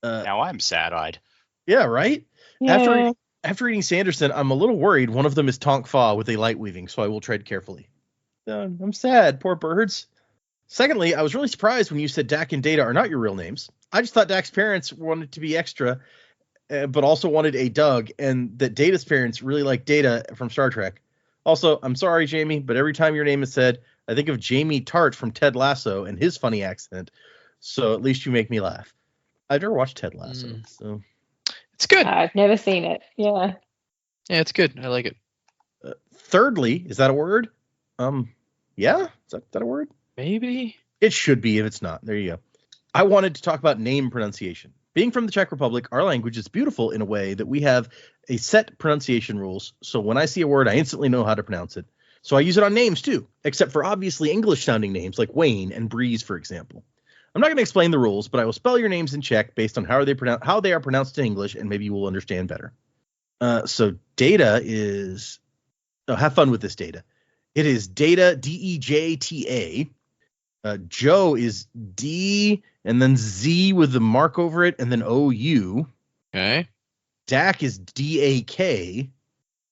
Speaker 6: Now I'm sad-eyed.
Speaker 1: Yeah, right?
Speaker 3: Yeah.
Speaker 1: After reading Sanderson, I'm a little worried one of them is Tonk Fa with a light weaving, so I will tread carefully. I'm sad, poor birds. Secondly, I was really surprised when you said Dak and Data are not your real names. I just thought Dak's parents wanted to be extra, but also wanted a Doug, and that Data's parents really like Data from Star Trek. Also, I'm sorry, Jamie, but every time your name is said, I think of Jamie Tart from Ted Lasso and his funny accent, so at least you make me laugh. I've never watched Ted Lasso, so...
Speaker 5: It's good.
Speaker 3: I've never seen it. Yeah.
Speaker 5: Yeah, it's good. I like it.
Speaker 1: Thirdly, is that a word? Yeah? Is that a word?
Speaker 5: Maybe.
Speaker 1: It should be if it's not. There you go. I wanted to talk about name pronunciation. Being from the Czech Republic, our language is beautiful in a way that we have a set pronunciation rules. So when I see a word, I instantly know how to pronounce it. So I use it on names too, except for obviously English sounding names like Wayne and Breeze, for example. I'm not going to explain the rules, but I will spell your names in Czech based on how they are pronounced in English, and maybe you will understand better. So Data is... Oh, have fun with this, Data. It is Data, D-E-J-T-A. Joe is D, and then Z with the mark over it, and then O-U.
Speaker 5: Okay.
Speaker 1: Dak is D-A-K.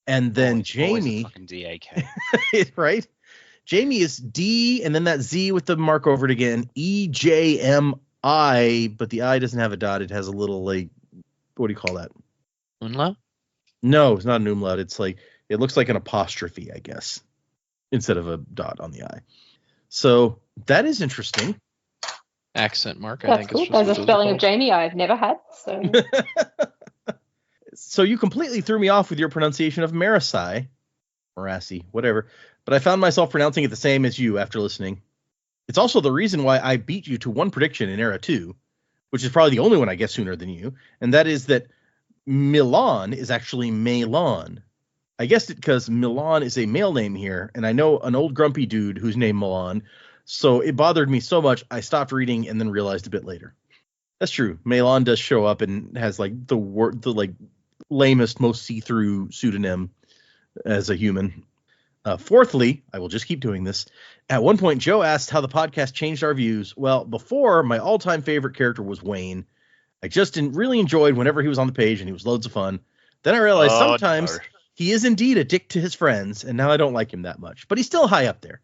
Speaker 1: And then
Speaker 6: Always a
Speaker 1: Jamie...
Speaker 6: fucking D-A-K.
Speaker 1: Right? Jamie is D, and then that Z with the mark over it again. E-J-M-I, but the I doesn't have a dot. It has a little, like, what do you call that?
Speaker 5: Umlaut?
Speaker 1: No, it's not an umlaut. It's like, it looks like an apostrophe, I guess, instead of a dot on the I. So that is interesting.
Speaker 5: Accent mark, I
Speaker 3: That's
Speaker 5: think.
Speaker 3: cool.
Speaker 5: Is
Speaker 3: There's a
Speaker 5: what those are
Speaker 3: spelling of
Speaker 5: called.
Speaker 3: Jamie I've never had. So
Speaker 1: So you completely threw me off with your pronunciation of Marasai, whatever. But I found myself pronouncing it the same as you after listening. It's also the reason why I beat you to one prediction in Era 2, which is probably the only one I guess sooner than you, and that is that Milan is actually Melon. I guessed it because Milan is a male name here, and I know an old grumpy dude who's named Milan, so it bothered me so much I stopped reading and then realized a bit later. That's true. Milan does show up and has like the lamest, most see-through pseudonym as a human. Fourthly, I will just keep doing this. At one point, Joe asked how the podcast changed our views. Well, before, my all-time favorite character was Wayne. I just really enjoyed whenever he was on the page, and he was loads of fun. Then I realized sometimes he is indeed a dick to his friends, and now I don't like him that much. But he's still high up there.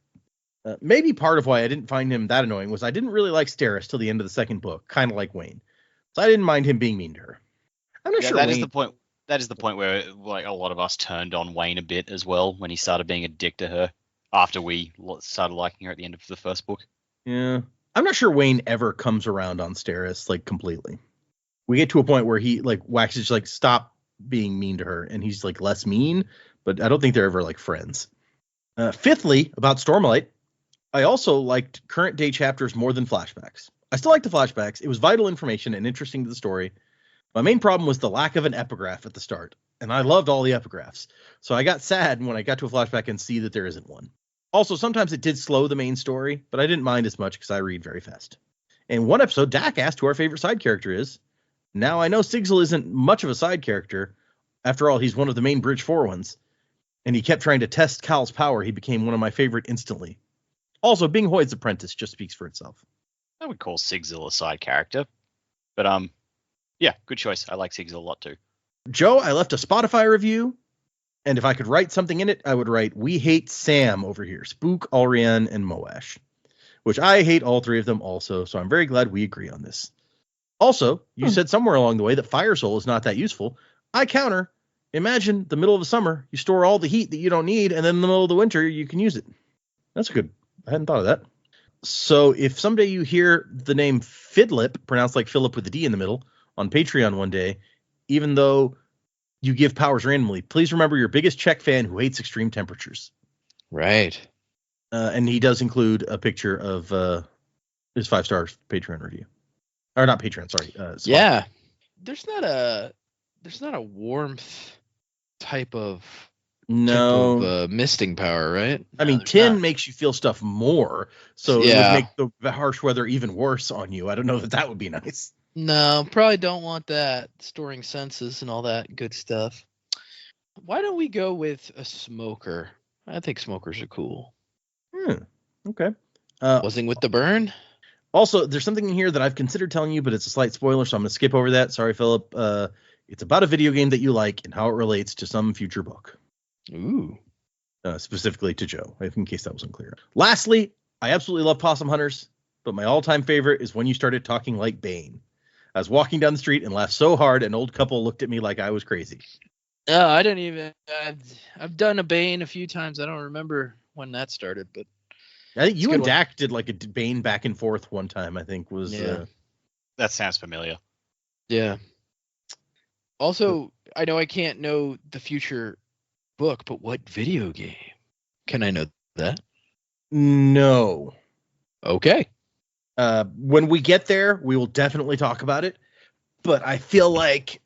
Speaker 1: Maybe part of why I didn't find him that annoying was I didn't really like Steris till the end of the second book, kind of like Wayne. So I didn't mind him being mean to her. I'm not sure
Speaker 6: That
Speaker 1: Wayne...
Speaker 6: is the point. That is the point where like a lot of us turned on Wayne a bit as well when he started being a dick to her after we started liking her at the end of the first book.
Speaker 1: Yeah. I'm not sure Wayne ever comes around on Steris, like, completely. We get to a point where he, like, waxes, like, stop being mean to her, and he's, like, less mean, but I don't think they're ever, like, friends. Fifthly, about Stormlight, I also liked current day chapters more than flashbacks. I still like the flashbacks. It was vital information and interesting to the story. My main problem was the lack of an epigraph at the start, and I loved all the epigraphs. So I got sad when I got to a flashback and see that there isn't one. Also, sometimes it did slow the main story, but I didn't mind as much because I read very fast. In one episode, Dak asked who our favorite side character is. Now I know Sigil isn't much of a side character. After all, he's one of the main Bridge 4 ones. And he kept trying to test Cal's power. He became one of my favorite instantly. Also, being Hoyd's apprentice just speaks for itself.
Speaker 6: I would call Sigil a side character. But yeah, good choice. I like Sigil a lot too.
Speaker 1: Joe, I left a Spotify review. And if I could write something in it, I would write, "We hate Sam over here. Spook, Alrian, and Moash." Which I hate all three of them also, so I'm very glad we agree on this. Also, you said somewhere along the way that Fire Soul is not that useful. I counter. Imagine the middle of the summer, you store all the heat that you don't need, and then in the middle of the winter, you can use it. That's good. I hadn't thought of that. So if someday you hear the name Fidlip, pronounced like Philip with a D in the middle, on Patreon one day, even though you give powers randomly. Please remember your biggest Czech fan who hates extreme temperatures.
Speaker 5: Right.
Speaker 1: And he does include a picture of his 5-star Patreon review. Or not Patreon, sorry. Spot.
Speaker 5: Yeah. There's not a warmth type of misting power, right?
Speaker 1: I mean, tin makes you feel stuff more, so it would make the harsh weather even worse on you. I don't know if that would be nice.
Speaker 5: No, probably don't want that. Storing senses and all that good stuff. Why don't we go with a smoker? I think smokers are cool.
Speaker 1: Okay.
Speaker 5: Buzzing with the burn?
Speaker 1: Also, there's something in here that I've considered telling you, but it's a slight spoiler, so I'm going to skip over that. Sorry, Philip. It's about a video game that you like and how it relates to some future book.
Speaker 5: Ooh.
Speaker 1: Specifically to Joe, in case that was unclear. Lastly, I absolutely love Possum Hunters, but my all-time favorite is when you started talking like Bane. I was walking down the street and laughed so hard an old couple looked at me like I was crazy.
Speaker 5: Oh, I didn't even... I've done a Bane a few times. I don't remember when that started, but...
Speaker 1: I think you and Dak did like a Bane back and forth one time, I think was...
Speaker 6: That sounds familiar.
Speaker 5: Yeah. Also, I know I can't know the future book, but what video game? Can I know that?
Speaker 1: No.
Speaker 5: Okay.
Speaker 1: When we get there, we will definitely talk about it. But I feel like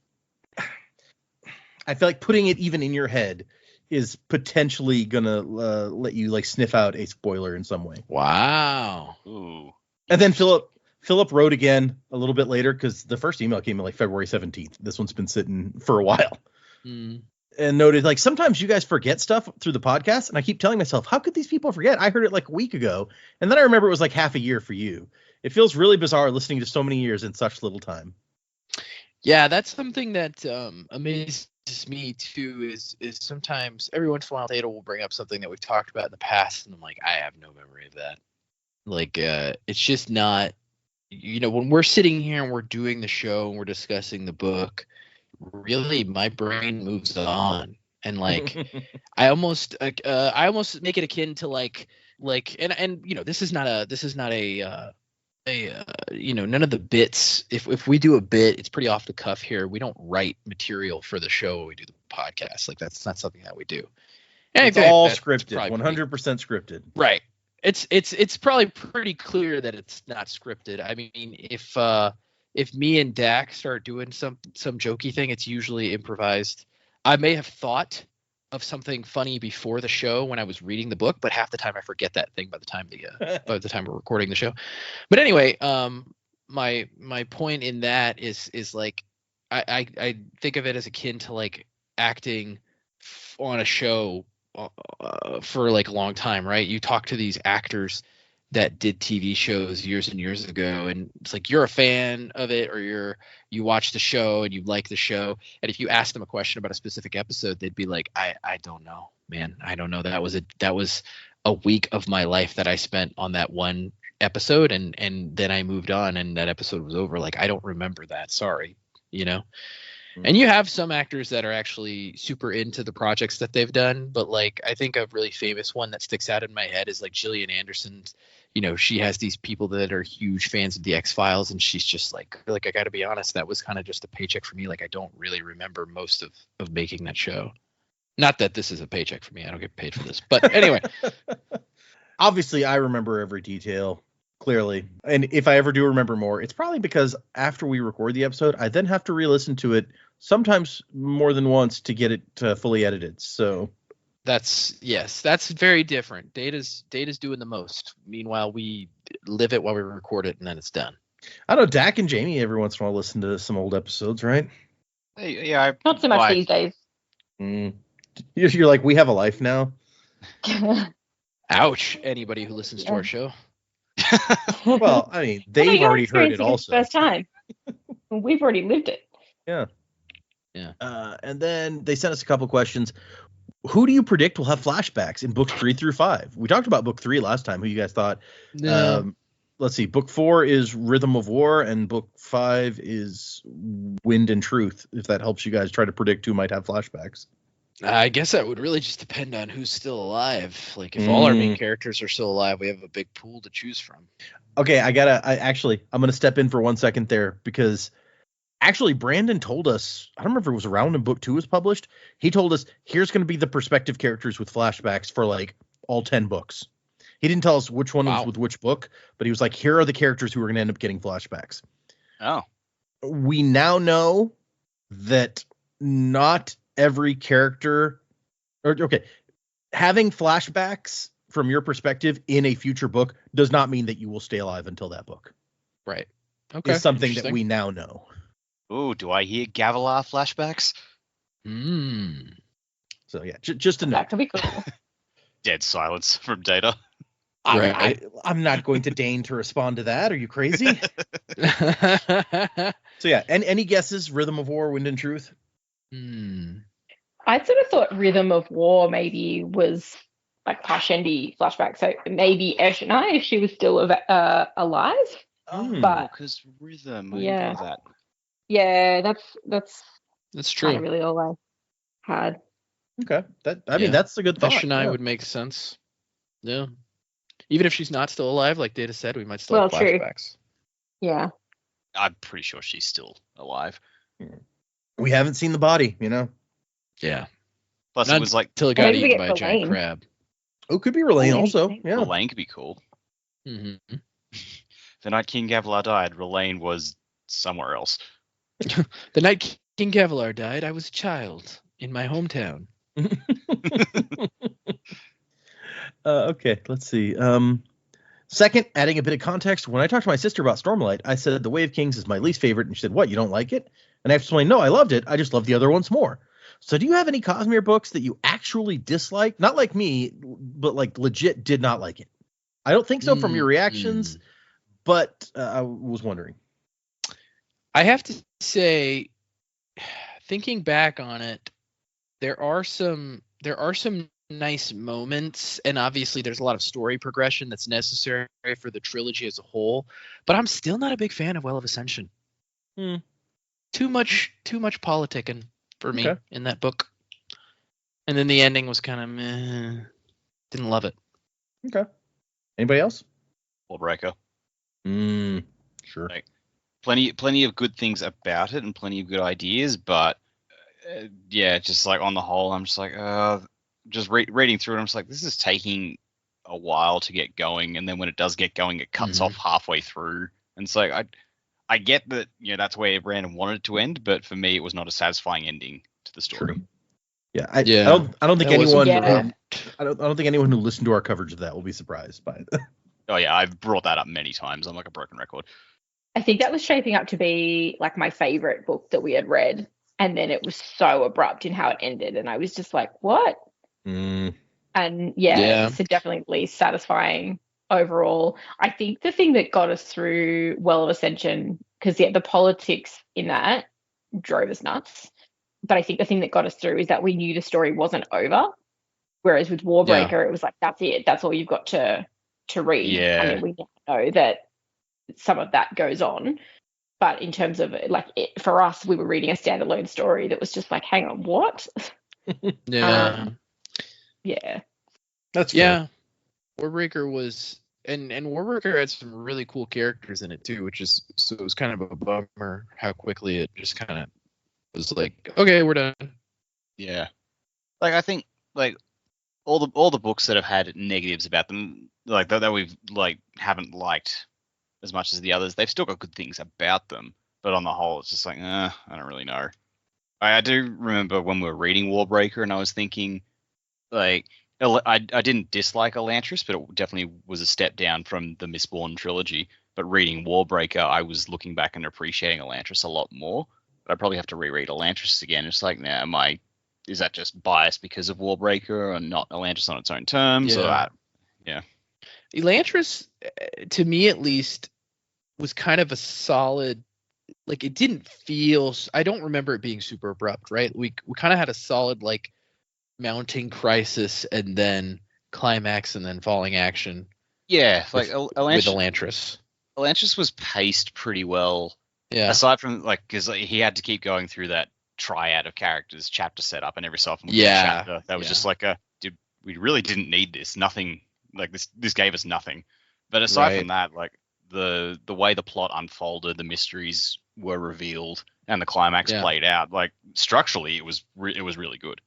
Speaker 1: putting it even in your head is potentially gonna let you like sniff out a spoiler in some way.
Speaker 5: Wow.
Speaker 6: Ooh.
Speaker 1: And then Philip wrote again a little bit later because the first email came in like February 17th. This one's been sitting for a while. And noted like sometimes you guys forget stuff through the podcast, and I keep telling myself, how could these people forget? I heard it like a week ago, and then I remember it was like half a year for you. It feels really bizarre listening to so many years in such little time.
Speaker 5: Yeah, that's something that amazes me too. Is sometimes every once in a while Theta will bring up something that we've talked about in the past, and I'm like, I have no memory of that. Like, it's just not. When we're sitting here and we're doing the show and we're discussing the book, really my brain moves on, and like I almost make it akin to like this is not a none of the bits. If we do a bit, it's pretty off the cuff here. We don't write material for the show when we do the podcast. Like that's not something that we do.
Speaker 1: It's all scripted, 100% scripted.
Speaker 5: Right. It's probably pretty clear that it's not scripted. I mean, if me and Dak start doing some jokey thing, it's usually improvised. I may have thought of something funny before the show when I was reading the book, but half the time I forget that thing by the time we're recording the show. But anyway, my point in that is like I think of it as akin to like acting on a show for like a long time, right? You talk to these actors that did TV shows years and years ago, and it's like you're a fan of it, or you watch the show and you like the show, and if you ask them a question about a specific episode, they'd be like, I don't know, man, I don't know. That was a week of my life that I spent on that one episode, and then I moved on and that episode was over. Like, I don't remember that, sorry. And you have some actors that are actually super into the projects that they've done, but like I think a really famous one that sticks out in my head is like Gillian Anderson. She has these people that are huge fans of the X-Files, and she's just like I got to be honest, that was kind of just a paycheck for me. Like I don't really remember most of making that show. Not that this is a paycheck for me. I don't get paid for this. But anyway.
Speaker 1: Obviously, I remember every detail clearly. And if I ever do remember more, it's probably because after we record the episode, I then have to re-listen to it sometimes more than once to get it fully edited. So
Speaker 5: that's very different. Data's doing the most. Meanwhile, we live it while we record it, and then it's done.
Speaker 1: I know Dak and Jamie every once in a while listen to some old episodes, right?
Speaker 6: Yeah,
Speaker 3: Not so much these days.
Speaker 1: You're like, we have a life now.
Speaker 5: Ouch! Anybody who listens to our show.
Speaker 1: Well, I mean, they've already heard it also.
Speaker 3: First time. We've already lived it.
Speaker 1: Yeah. And then they sent us a couple questions. Who do you predict will have flashbacks in books 3 through 5? We talked about book 3 last time. Who you guys thought?
Speaker 5: No.
Speaker 1: Let's see. Book 4 is Rhythm of War, and book 5 is Wind and Truth. If that helps you guys try to predict who might have flashbacks.
Speaker 5: I guess that would really just depend on who's still alive. Like if all our main characters are still alive, we have a big pool to choose from.
Speaker 1: Okay, I'm going to step in for 1 second there because Actually, Brandon told us, I don't remember if it was around when book 2 was published. He told us here's going to be the perspective characters with flashbacks for like all 10 books. He didn't tell us which one was
Speaker 5: Wow.
Speaker 1: with which book, but he was like, here are the characters who are going to end up getting flashbacks.
Speaker 6: Oh,
Speaker 1: We now know that not every character, having flashbacks from your perspective in a future book does not mean that you will stay alive until that book.
Speaker 5: Right. Okay.
Speaker 1: It's something that
Speaker 5: interesting.
Speaker 1: we now know.
Speaker 6: ooh, do I hear Gavilar flashbacks?
Speaker 1: So yeah, just a
Speaker 3: That
Speaker 1: note.
Speaker 3: could be cool.
Speaker 6: Dead silence from Data.
Speaker 5: Right.
Speaker 1: I'm not going to deign to respond to that. Are you crazy? So yeah, any guesses? Rhythm of War, Wind and Truth?
Speaker 3: I sort of thought Rhythm of War maybe was like Parshendi flashback. So maybe Eshonai, if she was still alive. But
Speaker 6: because Rhythm. I
Speaker 3: Yeah.
Speaker 6: didn't know that.
Speaker 3: yeah, that's
Speaker 5: That's
Speaker 3: kind
Speaker 5: true.
Speaker 3: of really all I had.
Speaker 1: Okay, I mean
Speaker 5: Yeah.
Speaker 1: that's a good thought.
Speaker 5: Eshonai
Speaker 1: Yeah.
Speaker 5: would make sense. Yeah. Even if she's not still alive, like Data said, we might still
Speaker 3: Well,
Speaker 5: have
Speaker 3: true.
Speaker 5: flashbacks.
Speaker 3: Yeah.
Speaker 6: I'm pretty sure she's still alive.
Speaker 1: We haven't seen the body, you know.
Speaker 5: Yeah.
Speaker 6: Plus,
Speaker 5: Not
Speaker 6: it was like
Speaker 5: until it got
Speaker 3: Maybe we
Speaker 5: eaten
Speaker 3: get
Speaker 5: by a giant
Speaker 3: Verlaine.
Speaker 5: crab.
Speaker 1: Oh, could be Relaine
Speaker 3: Oh,
Speaker 1: also.
Speaker 3: maybe.
Speaker 1: Yeah.
Speaker 6: Relaine could be cool.
Speaker 5: hmm
Speaker 6: The night King Gavilar died, Relaine was somewhere else.
Speaker 5: The night King Gavilar died, I was a child in my hometown.
Speaker 1: Okay, let's see. Second, adding a bit of context, when I talked to my sister about Stormlight, I said The Way of Kings is my least favorite, and she said, "What, you don't like it?" And I explained, "No, I loved it. I just love the other ones more." So do you have any Cosmere books that you actually dislike? Not like me, but like legit did not like it. I don't think so from your reactions, but I was wondering.
Speaker 5: I have to say, thinking back on it, there are some nice moments, and obviously there's a lot of story progression that's necessary for the trilogy as a whole. But I'm still not a big fan of Well of Ascension. Too much politicking for me
Speaker 1: Okay.
Speaker 5: in that book. And then the ending was kind of meh. Didn't love it.
Speaker 1: Okay. Anybody else?
Speaker 6: Warbreaker.
Speaker 1: Sure.
Speaker 6: Like, plenty of good things about it and plenty of good ideas, but yeah, just like on the whole, I'm just like, just reading through it, I'm just like, this is taking a while to get going, and then when it does get going, it cuts off halfway through, and it's like, I get that, you know, that's where Brandon wanted it to end, but for me, it was not a satisfying ending to the story.
Speaker 1: True. Yeah, I don't think
Speaker 5: That was
Speaker 1: anyone.
Speaker 3: abrupt.
Speaker 1: I don't think anyone who listened to our coverage of that will be surprised by it.
Speaker 6: Oh yeah, I've brought that up many times. I'm like a broken record.
Speaker 3: I think that was shaping up to be like my favorite book that we had read. And then it was so abrupt in how it ended. And I was just like, what? And
Speaker 5: Yeah.
Speaker 3: so definitely satisfying overall. I think the thing that got us through Well of Ascension, because the politics in that drove us nuts. But I think the thing that got us through is that we knew the story wasn't over. Whereas with Warbreaker, it was like, that's it. That's all you've got to read.
Speaker 6: Yeah.
Speaker 3: I mean, we now know that some of that goes on. But in terms of like for us, we were reading a standalone story that was just like, hang on, what?
Speaker 5: Yeah.
Speaker 3: Yeah.
Speaker 1: That's
Speaker 5: Yeah. Warbreaker was and Warbreaker had some really cool characters in it too, which is so it was kind of a bummer how quickly it just kind of was like, okay, we're done.
Speaker 6: Yeah, like I think like all the books that have had negatives about them, like that we've like haven't liked as much as the others, they've still got good things about them, but on the whole, it's just like, I don't really know. I do remember when we were reading Warbreaker, and I was thinking, like, I didn't dislike Elantris, but it definitely was a step down from the Mistborn trilogy. But reading Warbreaker, I was looking back and appreciating Elantris a lot more. But I probably have to reread Elantris again. It's like, now, is that just biased because of Warbreaker and not Elantris on its own terms?
Speaker 5: Yeah. Elantris, to me at least, was kind of a solid. Like, it didn't feel. I don't remember it being super abrupt, right? We kind of had a solid like mounting crisis and then climax and then falling action.
Speaker 6: Yeah, like
Speaker 5: with
Speaker 6: Elantris.
Speaker 5: Elantris.
Speaker 6: Elantris was paced pretty well.
Speaker 5: Yeah.
Speaker 6: Aside from because he had to keep going through that triad of characters, chapter setup, and every so often we get a chapter that was just like dude, we really didn't need this. Nothing like this gave us nothing. But aside from that, like the way the plot unfolded, the mysteries were revealed, and the climax
Speaker 5: Yeah.
Speaker 6: played out. Like structurally, it was really good.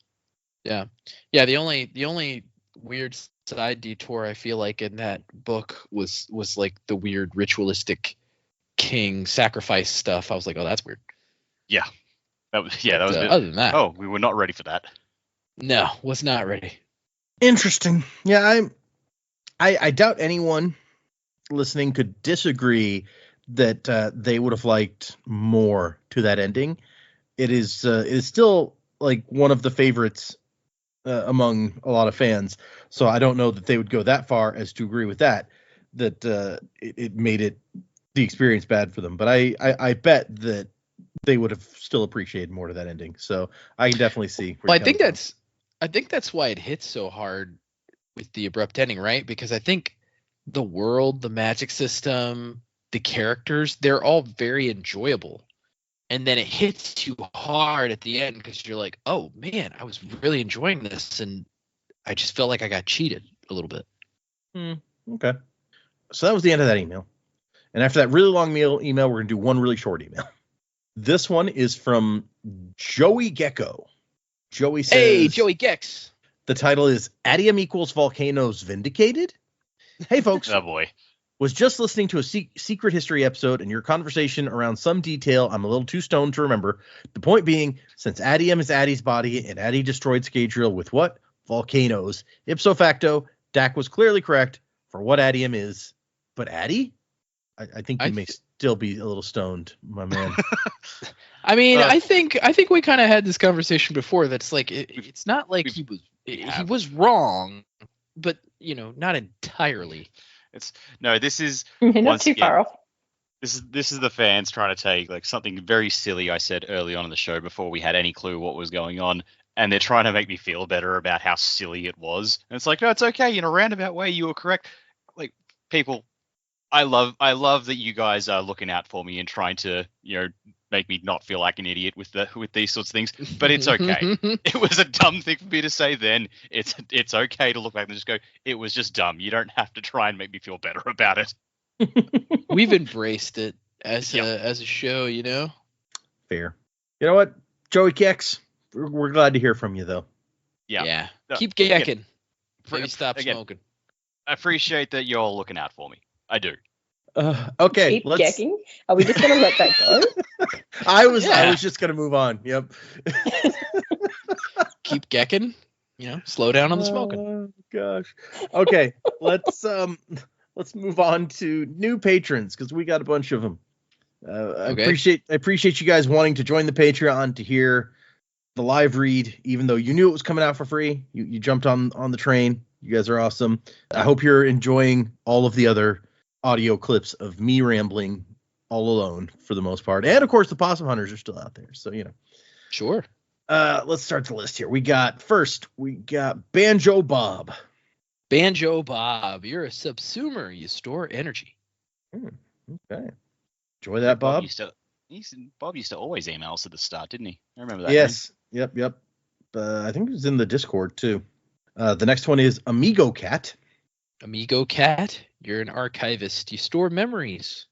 Speaker 5: Yeah. The only weird side detour I feel like in that book was like the weird ritualistic king sacrifice stuff. I was like, oh, that's weird.
Speaker 6: That was that was a bit,
Speaker 5: Other than that,
Speaker 6: oh, we were not ready for that.
Speaker 5: no, was not ready.
Speaker 1: Interesting. Yeah, I doubt anyone listening could disagree that they would have liked more to that ending. It is still like one of the favorites among a lot of fans. So I don't know that they would go that far as to agree with that. That it made the experience bad for them. But I bet that they would have still appreciated more to that ending. So I can definitely see.
Speaker 5: Well, I think that's why it hits so hard with the abrupt ending, right? Because I think the world, the magic system, the characters, they're all very enjoyable. And then it hits you hard at the end because you're like, oh man, I was really enjoying this, and I just felt like I got cheated a little bit.
Speaker 1: Okay. So that was the end of that email. And after that really long email, we're going to do one really short email. This one is from Joey Gecko. Joey says,
Speaker 5: Hey, Joey Gex.
Speaker 1: The title is Adium equals Volcanoes Vindicated. Hey, folks.
Speaker 6: Oh boy.
Speaker 1: Was just listening to a secret history episode and your conversation around some detail I'm a little too stoned to remember. The point being, since Adium is Addie's body and Addie destroyed Scadrial with what? Volcanoes. Ipso facto, Dak was clearly correct for what Adium is. But Addie? I think you may still be a little stoned, my man.
Speaker 5: I mean, I think we kind of had this conversation before. That's like it's not like he was wrong, but not entirely.
Speaker 6: This is
Speaker 3: Not
Speaker 6: once
Speaker 3: too
Speaker 6: again,
Speaker 3: far off.
Speaker 6: This is the fans trying to take like something very silly I said early on in the show before we had any clue what was going on, and they're trying to make me feel better about how silly it was. And it's like, no, it's okay. In a roundabout way, you were correct. Like, people, I love that you guys are looking out for me and trying to make me not feel like an idiot with these sorts of things. But it's okay. It was a dumb thing for me to say then. It's okay to look back and just go, it was just dumb. You don't have to try and make me feel better about it.
Speaker 5: We've embraced it as a show,
Speaker 1: Fair. You know what, Joey Kex, we're glad to hear from you, though.
Speaker 5: Yeah.
Speaker 6: No,
Speaker 5: Keep gecking.
Speaker 6: again,
Speaker 5: Maybe stop
Speaker 6: again,
Speaker 5: smoking.
Speaker 6: I appreciate that you're all looking out for me. I do.
Speaker 1: Okay,
Speaker 3: Keep gecking. Are we just going to let that go?
Speaker 1: I was just going to move on. Yep.
Speaker 5: Keep gecking. Slow down on the smoking.
Speaker 1: Oh gosh. Okay, let's move on to new patrons because we got a bunch of them. I appreciate you guys wanting to join the Patreon to hear the live read, even though you knew it was coming out for free. You jumped on the train. You guys are awesome. I hope you're enjoying all of the other audio clips of me rambling all alone for the most part. And of course the Possum Hunters are still out there. So,
Speaker 5: Sure.
Speaker 1: Let's start the list here. We got Banjo Bob.
Speaker 5: Banjo Bob, you're a subsumer. You store energy.
Speaker 1: Okay. Enjoy that, Bob.
Speaker 6: Bob used to always email us at the start, didn't he? I remember that.
Speaker 1: Yes. Yep. I think it was in the Discord too. The next one is Amigo Cat.
Speaker 5: Amigo Cat, you're an archivist. You store memories.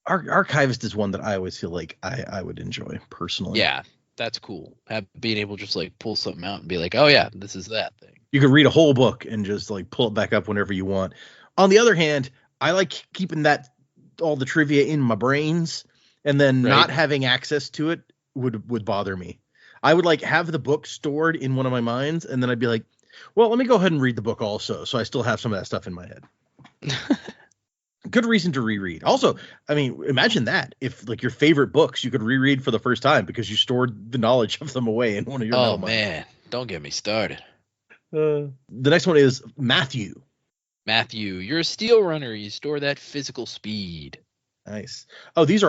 Speaker 1: Archivist is one that I always feel like I would enjoy personally.
Speaker 5: Yeah, that's cool. Being able to just like pull something out and be like, oh yeah, this is that thing.
Speaker 1: You could read a whole book and just like pull it back up whenever you want. On the other hand, I like keeping all the trivia in my brains, and then not having access to it would bother me. I would like have the book stored in one of my minds, and then I'd be like, well, let me go ahead and read the book also, so I still have some of that stuff in my head. Good reason to reread. Also, I mean, imagine that if like your favorite books you could reread for the first time because you stored the knowledge of them away in one of your.
Speaker 5: Oh man, don't get me started.
Speaker 1: The next one is Matthew.
Speaker 5: Matthew, you're a steel runner. You store that physical speed.
Speaker 1: Nice. Oh, these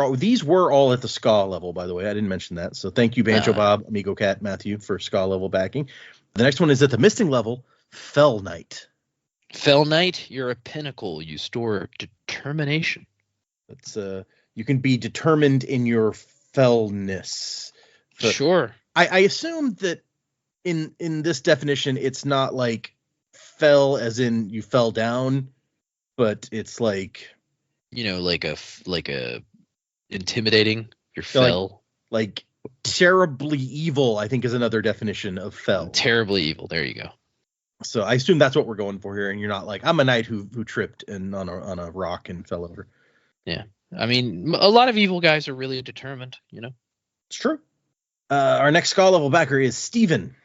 Speaker 1: were all at the ska level, by the way. I didn't mention that. So thank you, Banjo Bob, Amigo Cat, Matthew, for ska level backing. The next one is at the Misting level, Fell Knight.
Speaker 5: Fell Knight, you're a pinnacle. You store determination.
Speaker 1: That's you can be determined in your fellness. But
Speaker 5: sure.
Speaker 1: I assume that in this definition, it's not like fell as in you fell down, but it's like
Speaker 5: like a intimidating. You're fell.
Speaker 1: Like terribly evil, I think, is another definition of fell.
Speaker 5: Terribly evil. There you go.
Speaker 1: So I assume that's what we're going for here, and you're not like, I'm a knight who tripped and on a rock and fell over.
Speaker 5: Yeah. I mean, a lot of evil guys are really determined, you know.
Speaker 1: It's true. Our next skull level backer is Steven.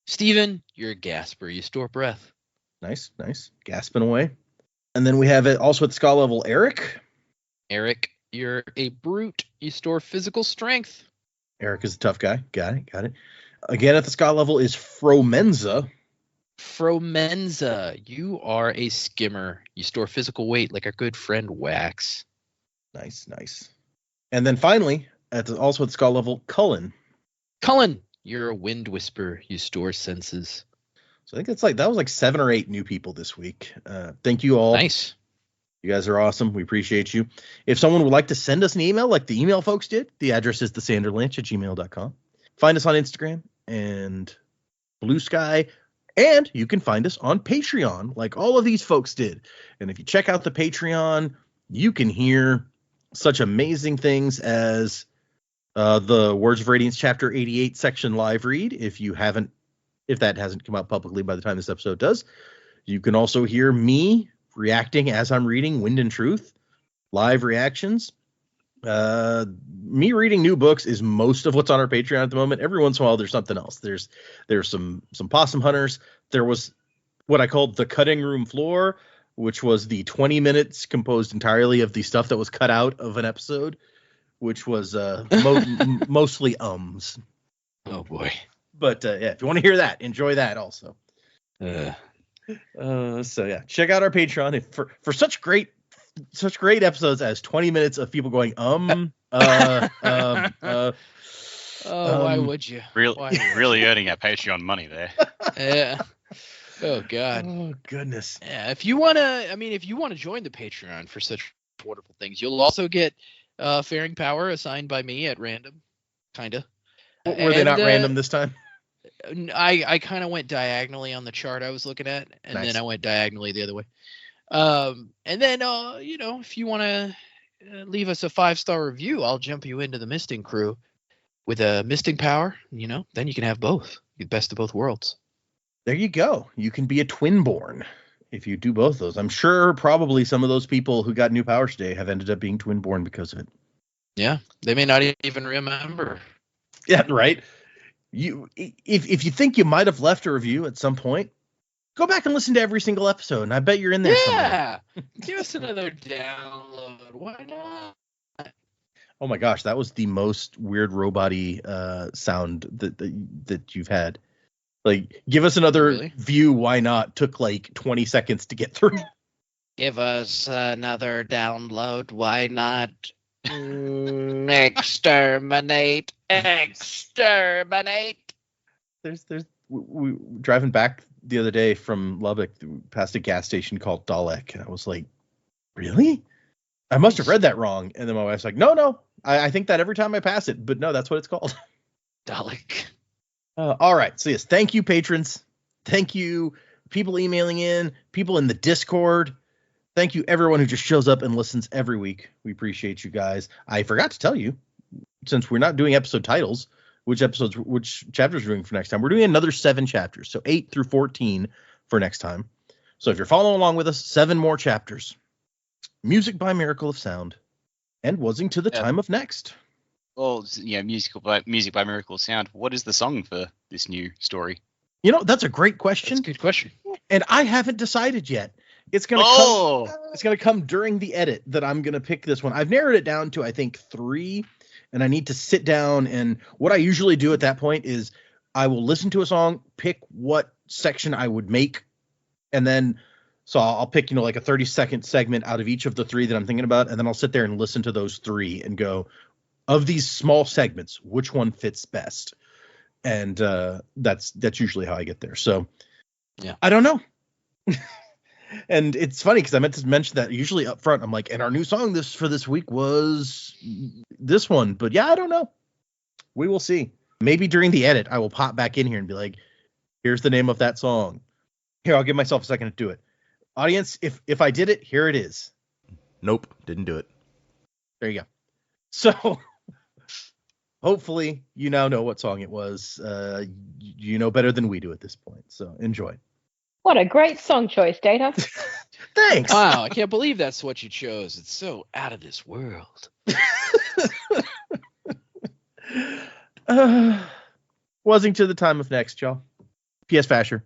Speaker 5: Steven, you're a gasper. You store breath.
Speaker 1: Nice. Gasping away. And then we have it also at skull level, Eric.
Speaker 5: Eric, you're a brute. You store physical strength.
Speaker 1: Eric is a tough guy. Got it. Again, at the skull level is Fromenza.
Speaker 5: Fromenza, you are a skimmer. You store physical weight like our good friend Wax.
Speaker 1: Nice. And then finally, also at the skull level, Cullen.
Speaker 5: Cullen, you're a wind whisper. You store senses.
Speaker 1: So I think that was like 7 or 8 new people this week. Thank you all.
Speaker 5: Nice.
Speaker 1: You guys are awesome. We appreciate you. If someone would like to send us an email like the email folks did, the address is thesanderlanche@gmail.com. Find us on Instagram and Blue Sky, and you can find us on Patreon like all of these folks did. And if you check out the Patreon, you can hear such amazing things as the Words of Radiance Chapter 88 section live read. If that hasn't come out publicly by the time this episode does, you can also hear me reacting as I'm reading Wind and Truth, live reactions. Me reading new books is most of what's on our Patreon at the moment. Every once in a while, there's something else. There's some Possum Hunters. There was what I called the cutting room floor, which was the 20 minutes composed entirely of the stuff that was cut out of an episode, which was mostly ums.
Speaker 5: Oh boy.
Speaker 1: But yeah, if you want to hear that, enjoy that also. So yeah, check out our Patreon for such great episodes as 20 minutes of people going
Speaker 5: why would you?
Speaker 6: Really earning our Patreon money there.
Speaker 5: Yeah. Oh God.
Speaker 1: Oh goodness.
Speaker 5: Yeah. If you wanna join the Patreon for such wonderful things, you'll also get Faring Power assigned by me at random, kinda.
Speaker 1: Were they not random this time?
Speaker 5: I kind of went diagonally on the chart I was looking at, and
Speaker 1: Nice.
Speaker 5: then I went diagonally the other way. And then if you want to leave us a 5-star review, I'll jump you into the misting crew with a misting power. Then you can have both, the best of both worlds.
Speaker 1: There you go. You can be a twinborn if you do both those. I'm sure probably some of those people who got new powers today have ended up being twinborn because of it.
Speaker 5: Yeah, they may not even remember.
Speaker 1: Yeah, right. If you think you might have left a review at some point, go back and listen to every single episode, and I bet you're in there somewhere.
Speaker 5: Yeah, give us another download. Why not?
Speaker 1: Oh my gosh, that was the most weird robot-y sound that you've had. Like, give us another
Speaker 5: Really?
Speaker 1: view. Why not? Took like 20 seconds to get through.
Speaker 5: Give us another download. Why not? Exterminate.
Speaker 1: We driving back the other day from Lubbock past a gas station called Dalek, and I was like, really? I must have read that wrong. And then my wife's like, no, I think that every time I pass it, but no, that's what it's called.
Speaker 5: Dalek.
Speaker 1: All right. So yes, thank you, patrons. Thank you, people emailing in, people in the Discord. Thank you, everyone who just shows up and listens every week. We appreciate you guys. I forgot to tell you, since we're not doing episode titles, which chapters we're doing for next time. We're doing another 7 chapters, so 8 through 14 for next time. So if you're following along with us, 7 more chapters. Music by Miracle of Sound, and Wasing to the Time of Next.
Speaker 6: Well, music by Miracle of Sound. What is the song for this new story?
Speaker 1: That's a great question.
Speaker 5: That's a good question.
Speaker 1: And I haven't decided yet. It's gonna come during the edit that I'm gonna pick this one. I've narrowed it down to I think 3, and I need to sit down. And what I usually do at that point is I will listen to a song, pick what section I would make, and then so I'll pick like a 30-second segment out of each of the 3 that I'm thinking about, and then I'll sit there and listen to those 3 and go, of these small segments, which one fits best? And that's usually how I get there. So
Speaker 5: yeah,
Speaker 1: I don't know. And it's funny because I meant to mention that usually up front I'm like, and our new song for this week was this one, but yeah, I don't know. We will see. Maybe during the edit I will pop back in here and be like, here's the name of that song. Here, I'll give myself a second to do it. Audience, if I did it, here it is. Nope, didn't do it. There you go. So hopefully you now know what song it was. You know better than we do at this point, so enjoy.
Speaker 3: What a great song choice, Data.
Speaker 1: Thanks.
Speaker 5: Wow, I can't believe that's what you chose. It's so out of this world.
Speaker 1: Wasing to the time of next, y'all. P.S. Fasher,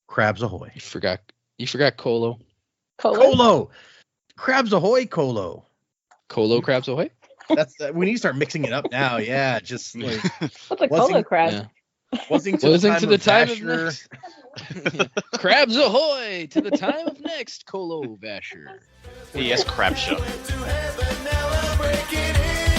Speaker 1: Crabs Ahoy.
Speaker 5: You forgot Colo.
Speaker 1: Colo. Crabs Ahoy, Colo.
Speaker 5: Colo Crabs Ahoy?
Speaker 1: That's we need to start mixing it up now. Yeah, just like
Speaker 3: What's a Colo crab?
Speaker 5: Yeah.
Speaker 1: Wasing to
Speaker 5: Wasing
Speaker 1: the time of
Speaker 5: Vasher.
Speaker 1: next.
Speaker 5: Crabs Ahoy to the time of next, Colo Vasher.
Speaker 6: P.S. Crab Shot.
Speaker 4: To heaven, now I'm breaking in.